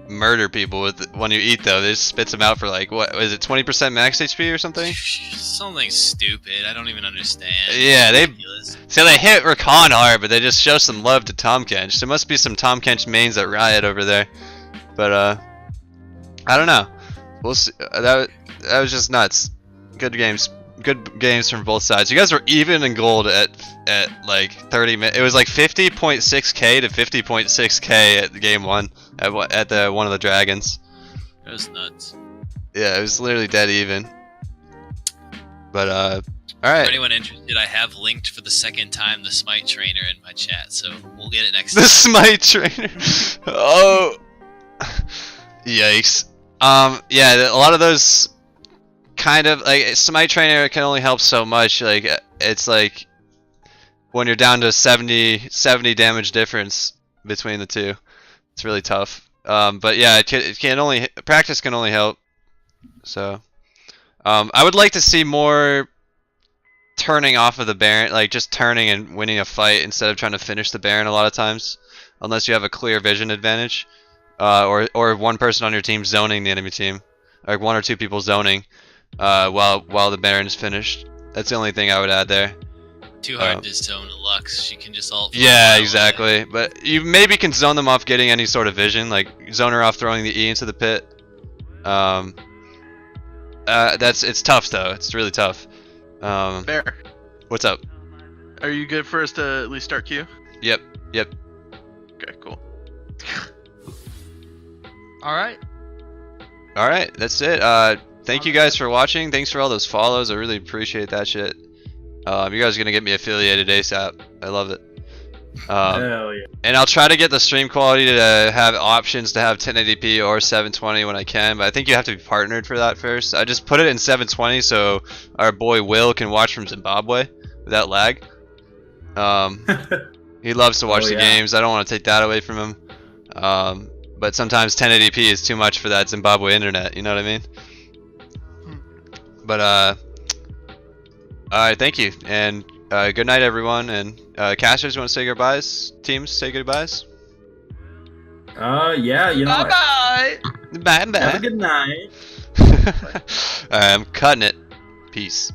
murder people with when you eat though. They just spits them out for like what is it, 20% max HP or something? Something stupid. I don't even understand. Yeah, Ridiculous. they hit Rakan hard, but they just show some love to Tahm Kench. There must be some Tahm Kench mains at Riot over there, but I don't know. We'll see. That was just nuts. Good games from both sides. You guys were even in gold at like 30 minutes. It was like 50.6k to 50.6k at game 1 at the one of the dragons. That was nuts. Yeah, it was literally dead even. But all For right. anyone interested, I have linked for the second time the Smite trainer in my chat, so we'll get it next The time. Smite trainer. Oh, yikes. Yeah, a lot of those kind of like Smite trainer can only help so much. Like it's like when you're down to 70 damage difference between the two, it's really tough. But yeah, it can only practice can only help. So I would like to see more turning off of the Baron, like just turning and winning a fight instead of trying to finish the Baron a lot of times, unless you have a clear vision advantage, or one person on your team zoning the enemy team, like 1 or 2 people zoning, while the Baron is finished. That's the only thing I would add there. Too hard to zone a Lux. She can just ult. Yeah, exactly. But you maybe can zone them off getting any sort of vision, like zone her off throwing the E into the pit. It's tough though. It's really tough. Fair. What's up? Are you good for us to at least start Q? Yep. Okay, cool. All right. All right, that's it. Thank you guys for watching. Thanks for all those follows. I really appreciate that shit. You guys are gonna get me affiliated ASAP. I love it. Hell yeah. And I'll try to get the stream quality to have options to have 1080p or 720 when I can, but I think you have to be partnered for that first. I just put it in 720 so our boy Will can watch from Zimbabwe without lag. He loves to watch the games. I don't want to take that away from him. But sometimes 1080p is too much for that Zimbabwe internet, you know what I mean? But alright, thank you, and good night everyone, and casters, you want to say goodbyes? Teams, say goodbyes? Yeah, you know. Bye bye. Bye bye. Have a good night. Alright, I'm cutting it. Peace.